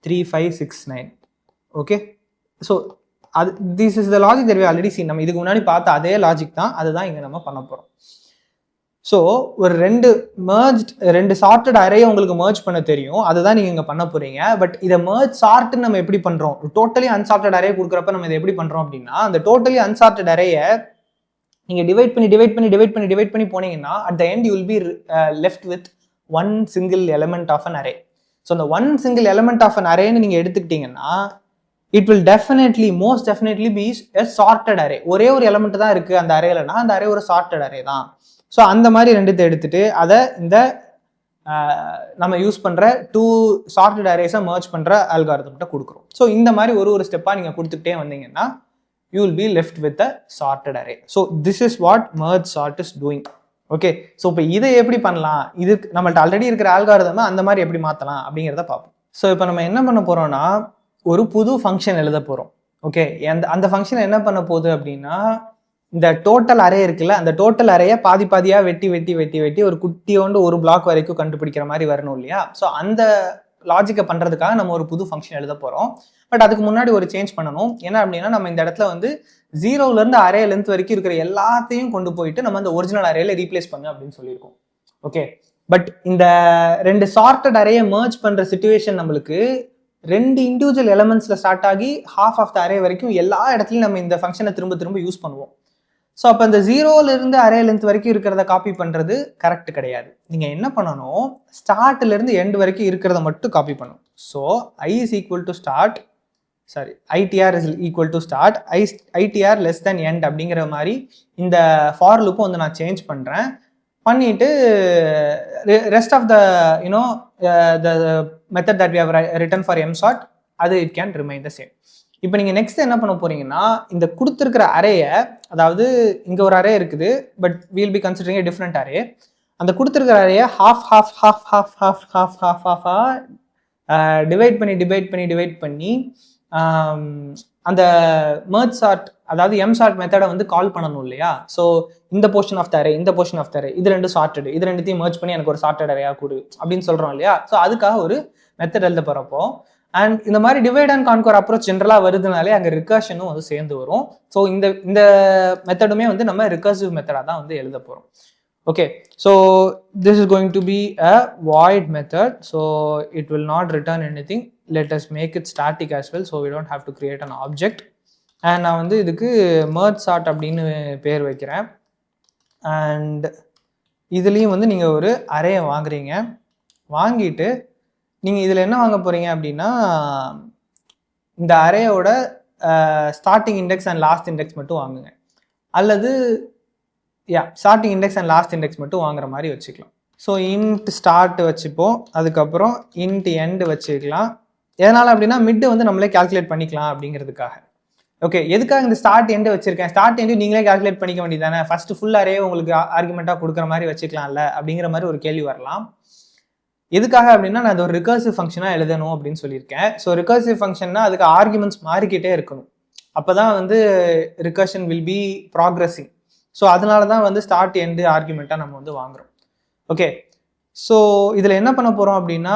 3 5 6 9. Okay, so அது this is the logic that we already seen. நம்ம இதுக்கு முன்னாடி பார்த்த அதே லாஜிக் தான், அதுதான் இங்கே நம்ம பண்ண போகிறோம். ஸோ ஒரு ரெண்டு சார்ட்டட் அரே உங்களுக்கு merge பண்ண தெரியும், அதுதான் நீங்கள் இங்கே பண்ண போறீங்க. பட் இதை merge சார்ட்னு நம்ம எப்படி பண்ணுறோம்? டோட்டலி அன்சார்ட்டட் அரே கொடுக்குறப்ப நம்ம இதை எப்படி பண்ணுறோம் அப்படின்னா அந்த டோட்டலி அன்சார்ட்டட் அரேயை நீங்கள் டிவைட் பண்ணி போனீங்கன்னா at the end you will be left with one single element of an array. So அந்த one single element of an அரேன்னு நீங்கள் எடுத்துக்கிட்டீங்கன்னா it will most definitely be a sorted array. ஒரே ஒரு element தான் இருக்குது அந்த அரேலனா அந்த அரே ஒரு சார்ட்டட் அரே தான். ஸோ அந்த மாதிரி ரெண்டுத்தை எடுத்துட்டு அதை இந்த நம்ம யூஸ் பண்ணுற 2 சார்ட்டட் அரேஸை merge பண்ணுற அல்காரிதம்கிட்ட கொடுக்குறோம். ஸோ இந்த மாதிரி ஒரு ஸ்டெப்பாக நீங்கள் கொடுத்துக்கிட்டே வந்தீங்கன்னா you will be left with a sorted array. So this is what merge sort is doing. Okay, so இப்போ இதை எப்படி பண்ணலாம்? இது நம்மள்ட்ட ஆல்ரெடி இருக்கிற அல்காரிதமை அந்த மாதிரி எப்படி மாற்றலாம் அப்படிங்கிறத பார்ப்போம். ஸோ இப்போ நம்ம என்ன பண்ண போகிறோம்னா ஒரு புது ஃபங்க்ஷன் எழுத போகிறோம். ஓகே, அந்த ஃபங்க்ஷன் என்ன பண்ண போகுது அப்படின்னா இந்த டோட்டல் அரே இருக்குல்ல, அந்த டோட்டல் அரேயை பாதியாக வெட்டி ஒரு குட்டியோண்டு ஒரு பிளாக் வரைக்கும் கண்டுபிடிக்கிற மாதிரி வரணும் இல்லையா? ஸோ அந்த லாஜிக்கை பண்ணுறதுக்காக நம்ம ஒரு புது ஃபங்க்ஷன் எழுத போகிறோம். பட் அதுக்கு முன்னாடி ஒரு சேஞ்ச் பண்ணணும். என்ன அப்படின்னா நம்ம இந்த இடத்துல வந்து 0லேருந்து அரே லென்த் வரைக்கும் இருக்கிற எல்லாத்தையும் கொண்டு போயிட்டு நம்ம அந்த ஒரிஜினல் அரேல ரீப்ளேஸ் பண்ணு அப்படின்னு சொல்லியிருக்கோம். ஓகே, பட் இந்த ரெண்டு சார்ட்டட் அரேயை merge பண்ணுற சிச்சுவேஷன் நம்மளுக்கு ரெண்டு இண்டிவிஜுவல் எலமெண்ட்ஸில் ஸ்டார்ட் ஆகி ஹாஃப் ஆஃப் த அரே வரைக்கும் எல்லா இடத்துலையும் நம்ம இந்த ஃபங்க்ஷனை திரும்ப யூஸ் பண்ணுவோம். ஸோ அப்போ அந்த 0லேருந்து அரே லென்த் வரைக்கும் இருக்கிறத காப்பி பண்ணுறது கரெக்ட் கிடையாது. நீங்கள் என்ன பண்ணணும், ஸ்டார்ட்லேருந்து எண்ட் வரைக்கும் இருக்கிறத மட்டும் காப்பி பண்ணணும். So I is equal to start, sorry ITR is equal to start, ITR less than end அப்படிங்கிற மாதிரி இந்த ஃபார் லூப்பும் வந்து நான் சேஞ்ச் பண்ணுறேன். பண்ணிட்டு rest of the you know the method that we have written for msort அது it can remain the same. இப்போ நீங்கள் நெக்ஸ்ட் என்ன பண்ண போறீங்கன்னா இந்த கொடுத்துருக்கிற அரேயை, அதாவது இங்கே ஒரு அரே இருக்குது but we'll be considering different array, அந்த கொடுத்துருக்கிற அரேயை ஹாஃபாக டிவைட் பண்ணி அந்த merge sort அதாவது msort மெத்தடை வந்து கால் பண்ணணும் இல்லையா? ஸோ இந்த போர்ஷன் ஆஃப் த அரே இது ரெண்டு சார்ட்டட், இது ரெண்டுத்தையும் merge பண்ணி எனக்கு ஒரு சார்ட்டட் அரேயா கொடு அப்படின்னு சொல்கிறோம் இல்லையா? ஸோ அதுக்காக ஒரு மெத்தட் எழுத போகிறப்போ அண்ட் இந்த மாதிரி டிவைட் அண்ட் கான்கர் அப்ரோச் ஜென்ரலாக வருதுனாலே அங்கே ரிகர்ஷனும் வந்து சேர்ந்து வரும். ஸோ இந்த மெத்தடுமே வந்து நம்ம ரிகர்சிவ் மெத்தடாக தான் வந்து எழுத போகிறோம். Okay, so this is going to be a void method, so it will not return anything. Let us make it static as well, so we don't have to create an object. And நான் வந்து இதுக்கு merge sort அப்படின்னு பேர் வைக்கிறேன். And இதுலேயும் வந்து நீங்கள் ஒரு அரேயை வாங்குறீங்க. வாங்கிட்டு நீங்கள் இதில் என்ன வாங்க போகிறீங்க அப்படின்னா இந்த அரேயோட starting index and last index மட்டும் வாங்குங்க. அல்லது starting index and last index மட்டும் வாங்குற மாதிரி வச்சுக்கலாம். ஸோ இன்ட் ஸ்டார்ட் வச்சுப்போம், அதுக்கப்புறம் இன்ட் எண்டு வச்சுக்கலாம். எதனால் அப்படின்னா மிட்டு வந்து நம்மளே கால்குலேட் பண்ணிக்கலாம் அப்படிங்கிறதுக்காக. ஓகே, எதுக்காக இந்த ஸ்டார்ட் எண்டு வச்சிருக்கேன்? ஸ்டார்ட் எண்டு நீங்களே கால்குலேட் பண்ணிக்க வேண்டியதானே, ஃபர்ஸ்ட் ஃபுல் அரே உங்களுக்கு ஆர்குமெண்ட்டாக கொடுக்குற மாதிரி வச்சுக்கலாம்ல அப்படிங்கிற மாதிரி ஒரு கேள்வி வரலாம். எதுக்காக அப்படின்னா நான் அது ஒரு ரிகர்சிவ் ஃபங்க்ஷனாக எழுதணும் அப்படின்னு சொல்லியிருக்கேன். ஸோ ரிகர்சிவ் ஃபங்க்ஷன்னா அதுக்கு ஆர்குமெண்ட்ஸ் மாறிக்கிட்டே இருக்கணும், அப்போ தான் வந்து recursion will be progressing. So அதனால தான் வந்து ஸ்டார்ட் எண்டு ஆர்குமெண்ட்டாக நம்ம வந்து வாங்குறோம். ஓகே, ஸோ இதில் என்ன பண்ண போகிறோம் அப்படின்னா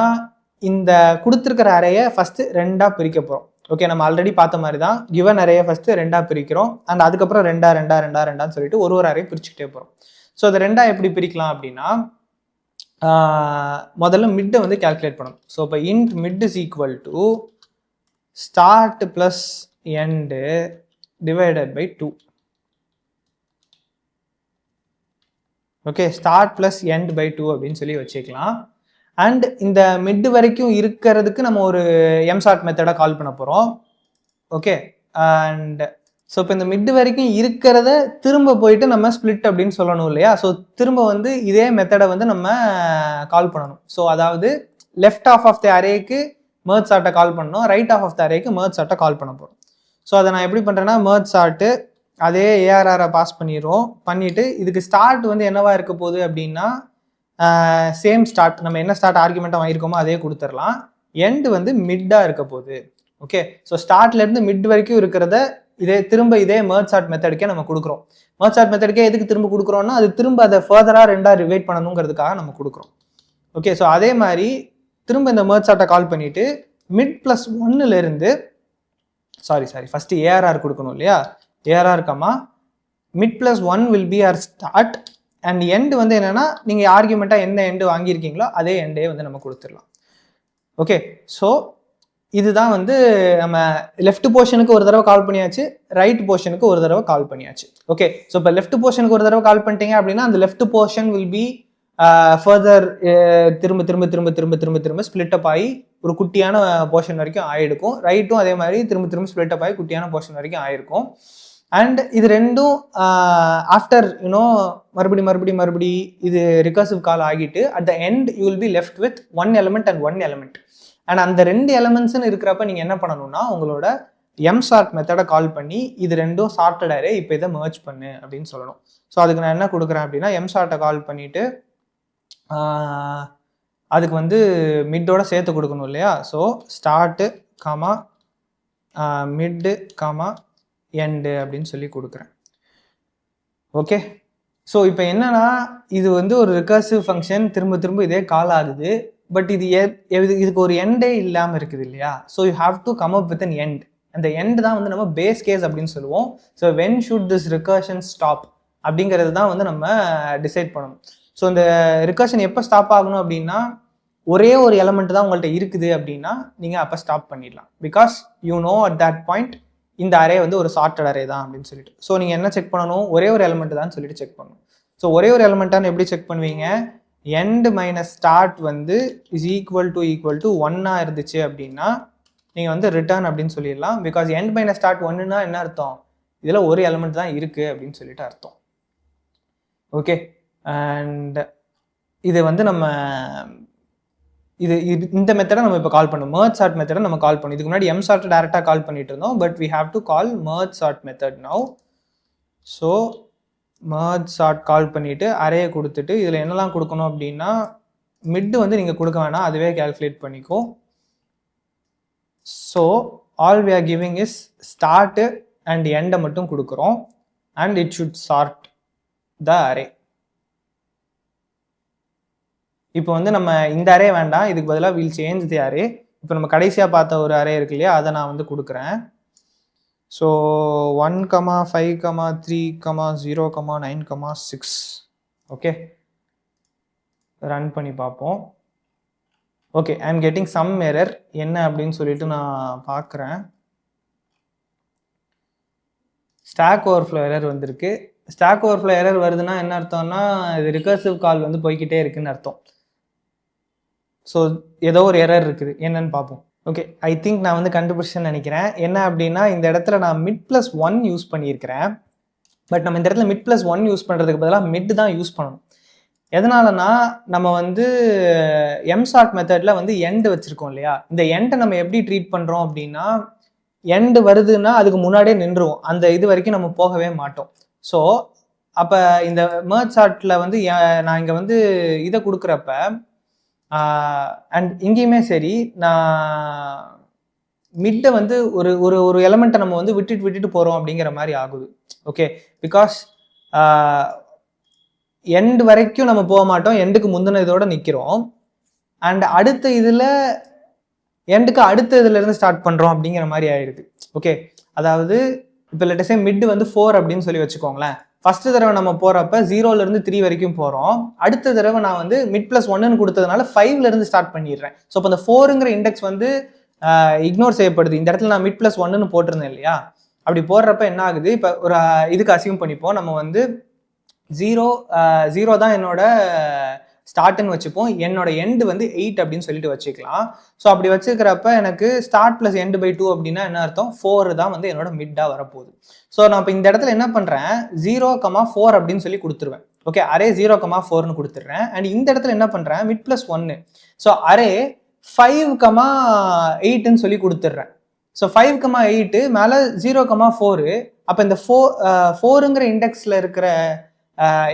இந்த கொடுத்துருக்கிற அரேயை ஃபஸ்ட்டு ரெண்டாக பிரிக்க போகிறோம். ஓகே, நம்ம ஆல்ரெடி பார்த்த மாதிரி தான் கிவன் அரேயை ஃபஸ்ட்டு ரெண்டாக பிரிக்கிறோம். அண்ட் அதுக்கப்புறம் ரெண்டான்னு சொல்லிட்டு ஒரு அரே பிரிச்சுக்கிட்டே போகிறோம். ஸோ அதை ரெண்டாக எப்படி பிரிக்கலாம் அப்படின்னா முதல்ல மிட்டை வந்து கால்குலேட் பண்ணணும். ஸோ இப்போ int mid is equal to start plus end divided by 2. Okay, start plus end by 2 அப்படின்னு சொல்லி வச்சுக்கலாம். அண்ட் இந்த மிட் வரைக்கும் இருக்கிறதுக்கு நம்ம ஒரு எம்சார்ட் மெத்தடை கால் பண்ண போகிறோம். ஓகே, அண்ட் ஸோ இப்போ இந்த மிட் வரைக்கும் இருக்கிறத திரும்ப போயிட்டு நம்ம ஸ்பிளிட் அப்படின்னு சொல்லணும் இல்லையா? ஸோ திரும்ப வந்து இதே மெத்தடை வந்து நம்ம கால் பண்ணணும். ஸோ அதாவது லெஃப்ட் ஆஃப் ஆஃப் த அரேக்கு மெர்ஜ் சார்ட்டை கால் பண்ணணும், ரைட் ஆஃப் ஆஃப் த அரேக்கு மெர்ஜ் சார்ட்டை கால் பண்ண போகிறோம். ஸோ அதை நான் எப்படி பண்ணுறேன்னா மெர்ஜ் சார்ட்டு அதே ஏஆர்ஆரை பாஸ் பண்ணிடுவோம். பண்ணிவிட்டு இதுக்கு ஸ்டார்ட் வந்து என்னவா இருக்க போகுது அப்படின்னா சேம் ஸ்டார்ட், நம்ம என்ன ஸ்டார்ட் ஆர்குமெண்ட்டாக வாங்கியிருக்கோமோ அதே கொடுத்துடலாம். எண்டு வந்து மிட்டாக இருக்க போகுது. ஓகே, ஸோ ஸ்டார்ட்லேருந்து மிட் வரைக்கும் இருக்கிறத திரும்ப இதே மெர்ஜ் சார்ட் மெத்தடுக்கே நம்ம கொடுக்குறோம். மெர்ஜ் சார்ட் மெத்தடுக்கே எதுக்கு திரும்ப கொடுக்குறோம்னா அது திரும்ப அதை ஃபர்தராக ரெண்டாக ரிவைட் பண்ணணுங்கிறதுக்காக நம்ம கொடுக்குறோம். ஓகே, ஸோ அதே மாதிரி திரும்ப இந்த மெர்ஜ் சார்ட்டை கால் பண்ணிவிட்டு மிட் ப்ளஸ் ஒன்னுலேருந்து ஃபஸ்ட்டு ஏஆர்ஆர் கொடுக்கணும் இல்லையா? A R R comma mid plus 1 will be our start. And end வந்து என்னென்னா நீங்கள் ஆர்குமெண்ட்டாக எந்த எண்டு வாங்கியிருக்கீங்களோ அதே எண்டே வந்து நம்ம கொடுத்துடலாம். ஓகே, ஸோ இதுதான் வந்து நம்ம லெஃப்ட் போர்ஷனுக்கு ஒரு தடவை கால் பண்ணியாச்சு, ரைட் போர்ஷனுக்கு ஒரு தடவை கால் பண்ணியாச்சு. ஓகே, ஸோ இப்போ லெஃப்ட் போர்ஷனுக்கு ஒரு தடவை கால் பண்ணிட்டீங்க அப்படின்னா அந்த left portion will be further திரும்ப திரும்ப திரும்ப திரும்ப திரும்ப திரும்ப ஸ்பிளிட் அப் ஆகி ஒரு குட்டியான போர்ஷன் வரைக்கும் ஆகிருக்கும். ரைட்டும் அதே மாதிரி திரும்ப திரும்ப ஸ்பிளிட் அப் ஆகி குட்டியான போர்ஷன் வரைக்கும் ஆயிருக்கும். அண்ட் இது ரெண்டும் ஆஃப்டர் மறுபடி இது ரிகர்சிவ் கால் ஆகிட்டு at the end you will be left with 1 element and 1 element. And அந்த 2 எலிமெண்ட்ஸ்ன்னு இருக்கிறப்ப நீங்கள் என்ன பண்ணணும்னா உங்களோட எம்சார்ட் மெத்தடை கால் பண்ணி இது ரெண்டும் சார்ட்டட் அரே இப்போ இதை மர்ஜ் பண்ணு அப்படின்னு சொல்லணும். ஸோ அதுக்கு நான் என்ன கொடுக்குறேன் அப்படின்னா எம்சார்ட்டை கால் பண்ணிவிட்டு அதுக்கு வந்து மிட்டோட சேர்த்து கொடுக்கணும் இல்லையா? So start comma mid comma end அப்படின்னு சொல்லி கொடுக்குறேன். ஓகே, ஸோ இப்போ என்னன்னா இது வந்து ஒரு ரிகர்சிவ் ஃபங்க்ஷன், திரும்ப திரும்ப இதே கால் ஆகுது. பட் இதுக்கு ஒரு எண்டே இல்லாமல் இருக்குது இல்லையா? So you have to come up with an end. அந்த எண்ட் தான் வந்து நம்ம பேஸ் கேஸ் அப்படின்னு சொல்லுவோம். So when should this recursion stop அப்படிங்கிறது தான் வந்து நம்ம டிசைட் பண்ணணும். ஸோ இந்த ரிகர்ஷன் எப்போ ஸ்டாப் ஆகணும் அப்படின்னா ஒரே ஒரு எலமெண்ட் தான் உங்கள்கிட்ட இருக்குது அப்படின்னா நீங்கள் அப்போ ஸ்டாப் பண்ணிடலாம். Because you know at that point இந்த அரே வந்து ஒரு சார்ட்டட் அரே தான் அப்படின்னு சொல்லிட்டு. ஸோ நீங்கள் என்ன செக் பண்ணணும்? ஒரே ஒரு எலமெண்ட் தான் சொல்லிட்டு செக் பண்ணணும். ஸோ ஒரே ஒரு எலமெண்ட்டான்னு எப்படி செக் பண்ணுவீங்க? எண்ட் மைனஸ் ஸ்டார்ட் வந்து இஸ் ஈக்குவல் டு 1 இருந்துச்சு அப்படின்னா நீங்கள் வந்து ரிட்டர்ன் அப்படின்னு சொல்லிடலாம். பிகாஸ் எண்ட் மைனஸ் ஸ்டார்ட் 1னா என்ன அர்த்தம்? இதில் ஒரு எலமெண்ட் தான் இருக்குது அப்படின்னு சொல்லிட்டு அர்த்தம். ஓகே, அண்ட் இது வந்து நம்ம இந்த மெத்தடை நம்ம இப்போ கால் பண்ணோம். மெர்ஜ் சார்ட் மெத்தடை நம்ம கால் பண்ணோம். இதுக்கு முன்னாடி எம் சார்ட் டேரெக்டாக கால் பண்ணிட்டு இருந்தோம். But we have to call merge sort method now. So merge sort call பண்ணிவிட்டு அரேயை கொடுத்துட்டு இதில் என்னெல்லாம் கொடுக்கணும் அப்படின்னா மிட்டு வந்து நீங்கள் கொடுக்க வேணாம், அதுவே கால்குலேட் பண்ணிக்கும். So all we are giving is start and எண்டை மட்டும் கொடுக்குறோம். And it should sort the array. இப்போ வந்து நம்ம இந்த அரே வேண்டாம், இதுக்கு பதிலாக வில் சேஞ்ச் தி அரே. இப்போ நம்ம கடைசியாக பார்த்த ஒரு அரே இருக்கு இல்லையா, அதை நான் வந்து கொடுக்குறேன். ஸோ 1, 5, 3, 0, 9, 6. ஓகே, ரன் பண்ணி பார்ப்போம். Okay, I am getting some error. என்ன அப்படின்னு சொல்லிட்டு நான் பார்க்குறேன். ஸ்டாக் ஓவர்ஃப்ளோ எரர் வந்திருக்கு. ஸ்டாக் ஓவர்ஃப்ளோ எரர் வருதுன்னா என்ன அர்த்தம்னா இது ரிகர்சிவ் கால் வந்து போய்கிட்டே இருக்குன்னு அர்த்தம். ஸோ ஏதோ ஒரு எரர் இருக்குது, என்னன்னு பார்ப்போம். ஓகே, ஐ திங்க் நான் வந்து கண்டுபிடிச்சேன்னு நினைக்கிறேன். என்ன அப்படின்னா இந்த இடத்துல நான் mid+1 யூஸ் பண்ணியிருக்கிறேன். பட் நம்ம இந்த இடத்துல mid+1 யூஸ் பண்ணுறதுக்கு பதிலாக மிட் தான் யூஸ் பண்ணணும். எதனாலனா நம்ம வந்து எம்சார்ட் மெத்தடில் வந்து எண்டு வச்சுருக்கோம் இல்லையா? இந்த எண்டை நம்ம எப்படி ட்ரீட் பண்ணுறோம் அப்படின்னா, எண்டு வருதுன்னா அதுக்கு முன்னாடியே நின்றுவோம். அந்த இது வரைக்கும் நம்ம போகவே மாட்டோம். ஸோ அப்போ இந்த மெர்ஜ் சார்ட்டில் வந்து நான் இங்கே வந்து இதை கொடுக்குறப்ப அண்ட் இங்கேயுமே சரி, நான் மிட்டை வந்து ஒரு ஒரு ஒரு எலமெண்ட்டை நம்ம வந்து விட்டுட்டு போகிறோம் அப்படிங்கிற மாதிரி ஆகுது. ஓகே, பிகாஸ் எண்டு வரைக்கும் நம்ம போக மாட்டோம், எண்டுக்கு முந்தின இதோட நிற்கிறோம். அண்ட் அடுத்த இதில் எண்டுக்கு அடுத்த இதுலேருந்து ஸ்டார்ட் பண்ணுறோம் அப்படிங்கிற மாதிரி ஆயிடுது. ஓகே, அதாவது இப்போ லெட்டஸே மிட் வந்து 4 அப்படின்னு சொல்லி வச்சுக்கோங்களேன். ஃபர்ஸ்ட் தடவை நம்ம போகிறப்ப 0லேருந்து 3 வரைக்கும் போகிறோம். அடுத்த தடவை நான் வந்து mid+1ன்னு கொடுத்ததுனால 5லேருந்து ஸ்டார்ட் பண்ணிடுறேன். ஸோ இப்போ அந்த 4ங்கிற இண்டெக்ஸ் வந்து இக்னோர் செய்யப்படுது. இந்த இடத்துல நான் mid+1ன்னு போட்டிருந்தேன் இல்லையா? அப்படி போடுறப்ப என்ன ஆகுது, இப்போ ஒரு இதுக்கு அசியூம் பண்ணிப்போம், நம்ம வந்து 0 தான் என்னோட ஸ்டார்ட்னு வச்சுப்போம், என்னோட எண்டு வந்து 8 அப்படின்னு சொல்லிட்டு வச்சுக்கலாம். ஸோ அப்படி வச்சுக்கிறப்ப எனக்கு ஸ்டார்ட் ப்ளஸ் எண்டு பை 2 அப்படின்னா என்ன அர்த்தம், 4 தான் வந்து என்னோட மிட்டாக வரப்போகுது. ஸோ நான் இப்போ இந்த இடத்துல என்ன பண்ணுறேன், 0,4 அப்படின்னு சொல்லி கொடுத்துருவேன். ஓகே, அரே 0,4ன்னு கொடுத்துட்றேன். அண்ட் இந்த இடத்துல என்ன பண்ணுறேன், mid+1. ஸோ அரே 5,8ன்னு சொல்லி கொடுத்துட்றேன். ஸோ 5,8 மேலே 0,4. அப்போ இந்த 4ங்கிற இண்டெக்ஸில் இருக்கிற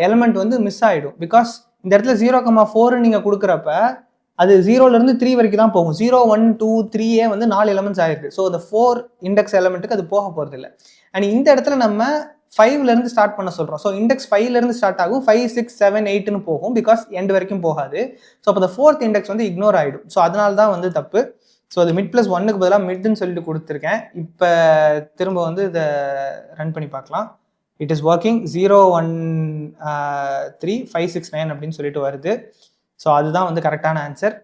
எலிமெண்ட் வந்து மிஸ் ஆகிடும். பிகாஸ் இந்த இடத்துல 0,4 நீங்கள் கொடுக்குறப்ப அது 0லேருந்து 3 வரைக்கும் தான் போகும். 0, 1, 2, 3 வந்து 4 எலமெண்ட்ஸ் ஆயிருக்கு. ஸோ அந்த 4 இண்டெக்ஸ் எலமெண்ட்டுக்கு அது போக போகிறது இல்லை. அண்ட் இந்த இடத்துல நம்ம 5லேருந்து ஸ்டார்ட் பண்ண சொல்கிறோம். ஸோ இண்டெக்ஸ் 5லேருந்து ஸ்டார்ட் ஆகும், 5, 6, 7, 8ன்னு போகும். பிகாஸ் எண்டு வரைக்கும் போகாது. ஸோ அப்போ அந்த 4th இண்டெக்ஸ் வந்து இக்னோர் ஆகிடும். ஸோ அதனால தான் வந்து தப்பு. ஸோ அது mid+1க்கு பதிலாக மிட்னு சொல்லிட்டு கொடுத்துருக்கேன். இப்போ திரும்ப வந்து இதை ரன் பண்ணி பார்க்கலாம். It is working. 0, 1, 3, 5, 6, 9 அப்படின்னு சொல்லிட்டு வருது. ஸோ அதுதான் வந்து கரெக்டான ஆன்சர்.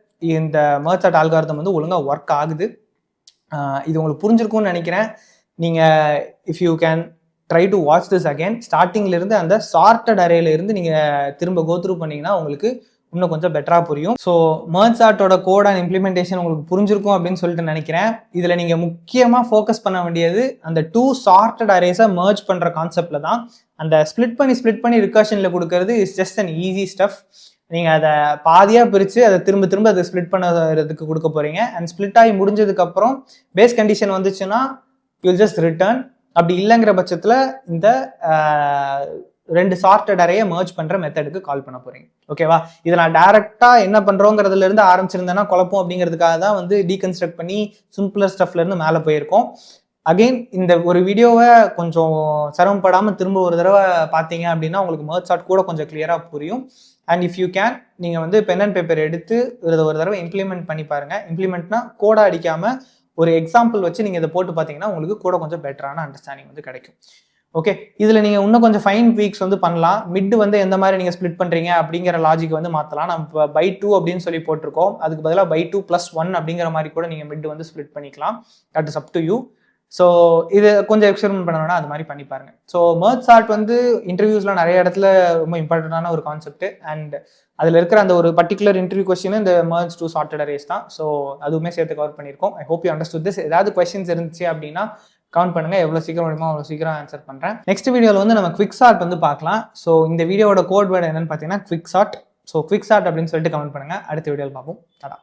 இந்த மெர்ஜ் சார்ட் அல்காரிதம் வந்து ஒழுங்காக ஒர்க் ஆகுது. இது உங்களுக்கு புரிஞ்சிருக்கும்னு நினைக்கிறேன். நீங்கள் if you can try to watch this again, ஸ்டார்டிங்லேருந்து அந்த சார்ட்டட் அரேலேருந்து நீங்கள் திரும்ப கோத்ரூ பண்ணிங்கன்னா உங்களுக்கு இன்னும் கொஞ்சம் பெட்டராக புரியும். ஸோ மெர்ஜ் சார்ட்டோட கோட் அண்ட் இம்ப்ளிமெண்டேஷன் உங்களுக்கு புரிஞ்சிருக்கும் அப்படின்னு சொல்லிட்டு நினைக்கிறேன். இதில் நீங்கள் முக்கியமாக ஃபோக்கஸ் பண்ண வேண்டியது அந்த 2 சார்ட்டட் அரேஸை மெர்ஜ் பண்ணுற கான்செப்டில் தான். அந்த ஸ்ப்ளிட் பண்ணி ரிகர்ஷனில் கொடுக்கறது is just an easy stuff. நீங்கள் அதை பாதியாக பிரித்து அதை திரும்ப அதை ஸ்ப்ளிட் பண்ணுறதுக்கு கொடுக்க போகிறீங்க. அண்ட் ஸ்ப்ளிட் ஆகி முடிஞ்சதுக்கப்புறம் பேஸ் கண்டிஷன் வந்துச்சுன்னா யூல் ஜஸ்ட் ரிட்டர்ன். அப்படி இல்லைங்கிற பட்சத்தில் இந்த 2 சார்ட்டட் அரேயை மெர்ஜ் பண்ணுற மெத்தடுக்கு கால் பண்ண போகிறீங்க. ஓகேவா? இதை நான் டேரெக்டாக என்ன பண்ணுறோங்கிறதுலேருந்து ஆரம்பிச்சிருந்தேன்னா குழப்பம் அப்படிங்கிறதுக்காக தான் வந்து டீகன்ஸ்ட்ரக்ட் பண்ணி சிம்பிளர் ஸ்டஃப்லேருந்து மேலே போயிருக்கோம். அகெயின் இந்த ஒரு வீடியோவை கொஞ்சம் சிரமப்படாமல் திரும்ப ஒரு தடவை பார்த்தீங்க அப்படின்னா உங்களுக்கு மெர்ஜ் சார்ட் கூட கொஞ்சம் கிளியராக புரியும். அண்ட் இஃப் யூ கேன், நீங்கள் வந்து பென் அண்ட் பேப்பர் எடுத்து ஒரு தடவை இம்ப்ளிமெண்ட் பண்ணி பாருங்கள். இம்ப்ளிமெண்ட்னா கோடாக அடிக்காமல் ஒரு எக்ஸாம்பிள் வச்சு நீங்கள் இதை போட்டு பார்த்தீங்கன்னா உங்களுக்கு கூட கொஞ்சம் பெட்டரான அண்டர்ஸ்டாண்டிங் வந்து கிடைக்கும். ஓகே, இதில் நீங்கள் இன்னும் கொஞ்சம் ஃபைன் வீக்ஸ் வந்து பண்ணலாம். மிட் வந்து எந்த மாதிரி நீங்கள் ஸ்ப்ளிட் பண்ணுறீங்க அப்படிங்கிற லாஜிக் வந்து மாற்றலாம். நம்ம இப்போ by 2 அப்படின்னு சொல்லி போட்டிருக்கோம். அதுக்கு பதிலாக by 2+1 அப்படிங்கிற மாதிரி கூட நீங்கள் மிட் வந்து ஸ்ப்ளிட் பண்ணிக்கலாம். That is up to you. So இது கொஞ்சம் எக்ஸ்பெரிமெண்ட் பண்ணணும்னா அது மாதிரி பண்ணி பாருங்கள். ஸோ மெர்ஜ் சார்ட் வந்து இன்டர்வியூஸில் நிறைய இடத்துல ரொம்ப இம்பார்ட்டண்டான ஒரு கான்செப்ட். அண்ட் அதில் இருக்கிற அந்த ஒரு பர்டிகுலர் இன்டர்வியூ கொஸ்டின் இந்த மெர்ஜ் டு சார்ட்டட் அரேஸ் தான். ஸோ அதுவுமே சேர்த்து கவர் பண்ணியிருக்கோம். I hope you understood this. ஏதாவது கொஸ்டின்ஸ் இருந்துச்சு அப்படின்னா கவுண்ட் பண்ணுங்க. எவ்வளோ சீக்கிரம் முடியுமோ அவ்வளோ சீக்கிரம் ஆன்சர் பண்ணுறேன். நெக்ஸ்ட் வீடியோவில் வந்து நம்ம குவிக் சார்ட் வந்து பார்க்கலாம். ஸோ இந்த வீடியோட கோட் வேர்டு என்னன்னு பார்த்தீங்கன்னா quick sort. So quick sort அப்படின்னு சொல்லிட்டு கமெண்ட் பண்ணுங்க. அடுத்த வீடியோவில் பார்ப்போம். டாடா.